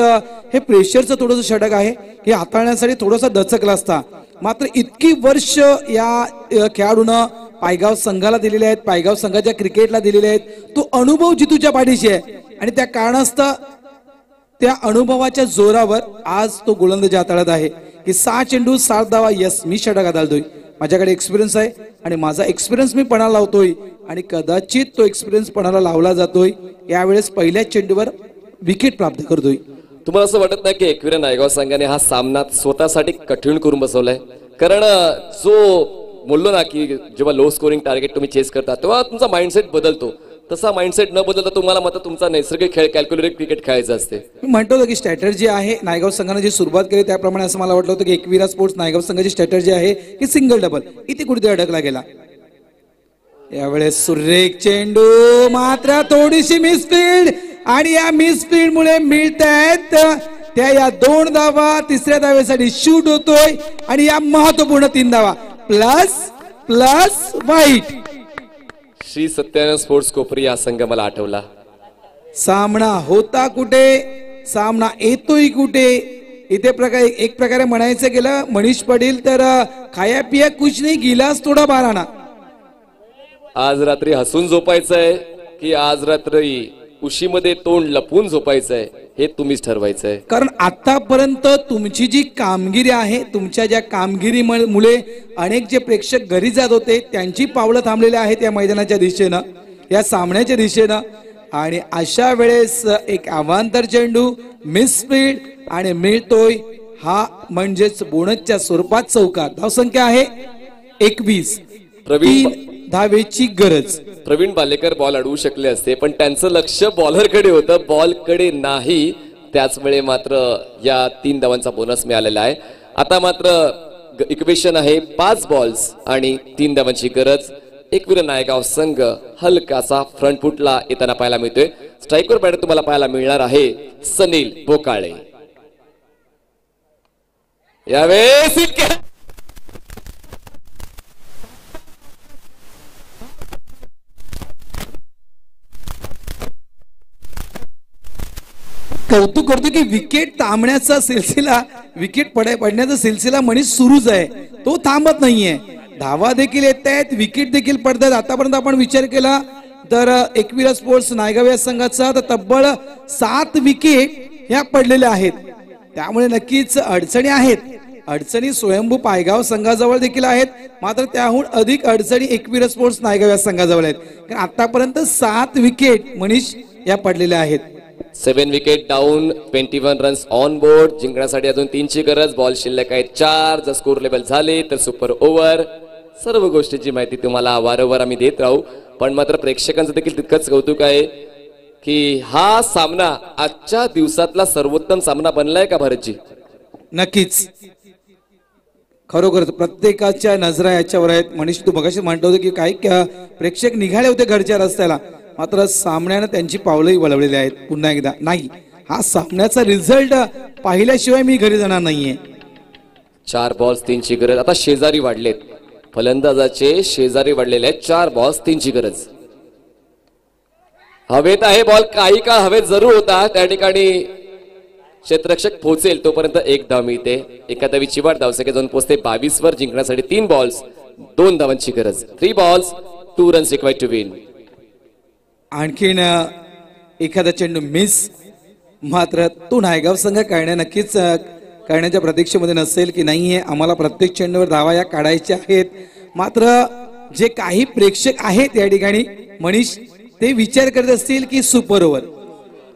B: हे प्रेशरचं थोडंसं षटक आहे हे हाताळण्यासाठी थोडासा दचकला असता. मात्र इतकी वर्ष या खेळाडूनं पायगाव संघाला दिलेले आहेत, पायगाव संघाच्या क्रिकेटला दिलेले आहेत. तो अनुभव जितूच्या पाठीशी आहे आणि त्या कारणास्तव त्या अनुभवाच्या जोरावर आज तो गोलंदाजी हाताळत आहे की 6 चेंडू 7 धावा. यस मी षटक हाताळतोय माझ्याकडे एक्सपिरियन्स आहे आणि माझा एक्सपिरियन्स मी पणाला लावतोय आणि कदाचित तो एक्सपिरियन्स पणाला लावला जातोय. यावेळेस पहिल्याच चेंडूवर विकेट प्राप्त करतोय.
A: तुम्हाला असं वाटत नाही की एकविरा नायगाव संघाने हा सामना स्वतःसाठी कठीण करून बसवलाय? कारण जो बोललो ना की जेव्हा लो स्कोरिंग टार्गेट तुम्ही चेस करता तेव्हा तुमचा माइंडसेट बदलतो. तसा माइंडसेट न बदलता तुम्हाला मात्र तुमचा नैसर्गिक खेळ कॅल्क्युलेटेड क्रिकेट खेळायचं असते.
B: मी म्हणतो होतो की स्ट्रॅटर्जी आहे नायगाव संघाने जी सुरुवात केली त्याप्रमाणे असं मला वाटलं होतं की एकविरा स्पोर्ट्स नायगाव संघाची स्ट्रॅटर्जी आहे की सिंगल डबल, इथे कुठे अडकला गेला. यावेळेस सुरेख चेंडू, मात्र थोडीशी मिसफील्ड आणि या मिसफील्ड मुळे मिळतायत त्या या 2 धावा. तिसऱ्या धावेसाठी शूट होतोय आणि या महत्वपूर्ण 3 धावा प्लस प्लस वाईट.
A: श्री सत्यानंद स्पोर्ट्स कोपरी हा संघ मला आठवला.
B: सामना होता कुठे, सामना येतोय कुठे. इथे एक प्रकारे म्हणायचं गेलं मनीष पाटील तर खाया पिया कुछ नाही, गिलास थोडा बाराना.
A: आज रात्री हसून झोपायचंय की आज रात्री उशीमध्ये तोंड लपवून झोपायचंय हे तुम्हीच ठरवायचंय.
B: कारण आतापर्यंत तुमची जी कामगिरी आहे, तुमच्या ज्या कामगिरीमुळे अनेक जे प्रेक्षक घरी जात होते त्यांची पावलं थांबलेली आहेत या मैदानाच्या दिशेनं, या सामन्याच्या दिशेनं. आणि अशा वेळेस एक अवांतर चेंडू, मिसफील्ड आणि मिळतोय हा म्हणजेच बोनसच्या स्वरूपात चौकार. धावसंख्या आहे 21.
A: प्रवीण
B: धावेची गरज.
A: प्रवीण बालेकर बॉल अडवू शकले असते पण त्यांचं लक्ष बॉलरकडे होतं, बॉलकडे नाही. त्याच वेळे मात्र या 3 धावांचा बोनस मिळालेला आहे. आता मात्र इक्वेशन आहे 5 बॉल्स आणि 3 धावांची गरज. एकविरा नायगाव संघ हलकासा फ्रंट फुटला येताना पाहायला मिळतोय. स्ट्राईकवर बॅटर तुम्हाला पाहायला मिळणार आहे सनील बोकाळे. यावेळेस
B: कौतुक करतो की विकेट थांबण्याचा सिलसिला, विकेट पडण्याचा सिलसिला मनीष सुरूच आहे, तो थांबत नाहीये. धावा देखील येत आहेत, विकेट देखील पडतात. आतापर्यंत आपण विचार केला तर एकविरा स्पोर्ट्स नायगाव या संघाचा तब्बल 7 विकेट ह्या पडलेल्या आहेत. त्यामुळे नक्कीच अडचणी आहेत. अडचणी स्वयंभू पायगाव संघाजवळ देखील आहेत, मात्र त्याहून अधिक अडचणी एकविरा स्पोर्ट्स नायगाव या संघाजवळ आहेत. कारण आतापर्यंत 7 विकेट मनीष या पडलेल्या आहेत.
A: 7 wicket down, 21 runs on board. जिंकण्यासाठी अजून 3ची गरज. बॉल शिल्लक आहे 4. जर स्कोर लेवल झाले तर सुपर ओव्हर. सर्व गोष्टीची माहिती तुम्हाला वारंवार आम्ही देत राहू. पण मात्र प्रेक्षकांचं देखील तितकंच कौतुक आहे की हा सामना आजच्या दिवसातला सर्वोत्तम सामना बनलाय का भरतजी?
B: नक्कीच, खरोखर प्रत्येकाच्या नजरा याच्यावर आहेत. मनीष तू बघाशी म्हणतो होते की काही प्रेक्षक निघाले होते घरच्या रस्त्याला, मात्र सामन्यानं त्यांची पावलंही वळवलेली आहेत. पुन्हा एकदा नाही, हा सामन्याचा रिझल्ट पाहिल्याशिवाय मी घरी जाणार नाहीये.
A: 4 बॉल्स 3ची गरज. आता शेजारी वाढलेत, फलंदाजाचे शेजारी वाढलेले आहेत. 4 बॉल्स 3ची गरज. हवेत आहे बॉल, काही काळ हवेत जरूर होता. त्या ठिकाणी क्षेत्ररक्षक पोहोचेल तोपर्यंत 1 धाव मिळते. एका धावीची वाट. धावसंख्या जाऊन पोहोचते 22 वर. जिंकण्यासाठी 3 बॉल्स 2 धावांची गरज. 3 balls 2 runs required to win.
B: आणखीन एखादा चेंडू मिस, मात्र तो नायगाव संघ करण्याच्या प्रतीक्षेमध्ये नसेल की नाहीये आम्हाला प्रत्येक चेंडूवर धावा या काढायच्या आहेत. मात्र जे काही प्रेक्षक आहेत या ठिकाणी मनीष ते विचार करत असतील की सुपर ओव्हर,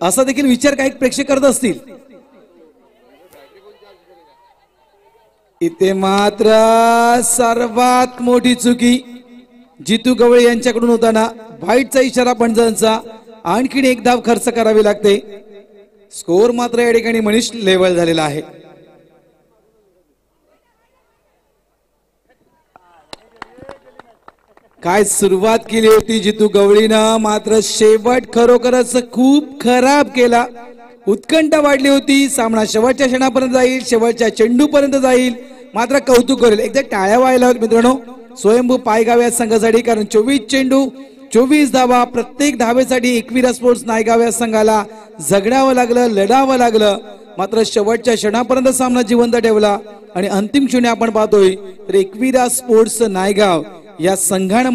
B: असा देखील विचार काही प्रेक्षक करत असतील. इथे मात्र सर्वात मोठी चुकी जितू गवळे यांच्याकडून होताना व्हाईटचा इशारा पंचांचा. आणखीन 1 धाव खर्च करावी लागते. स्कोर मात्र या ठिकाणी मनीष लेवल झालेला आहे. काय सुरुवात केली होती जितू गवळीनं, मात्र शेवट खरोखरच खूप खराब केला. उत्कंठा वाढली होती. सामना शेवटच्या क्षणापर्यंत जाईल, शेवटच्या चेंडूपर्यंत जाईल. मात्र कौतुक करेल, एकदा टाळ्या व्हायला होत मित्रांनो स्वयंभू पायगाव या संघासाठी. कारण 24 चेंडू 24 धावा. प्रत्येक धावेसाठी एकविरा स्पोर्ट्स नायगाव या संघाला झगडावं लागलं, लढावं लागलं. मात्र शेवटच्या क्षणापर्यंत सामना जिवंत ठेवला आणि अंतिम क्षणी आपण पाहतोय तर एकविरा स्पोर्ट्स नायगाव या संघानं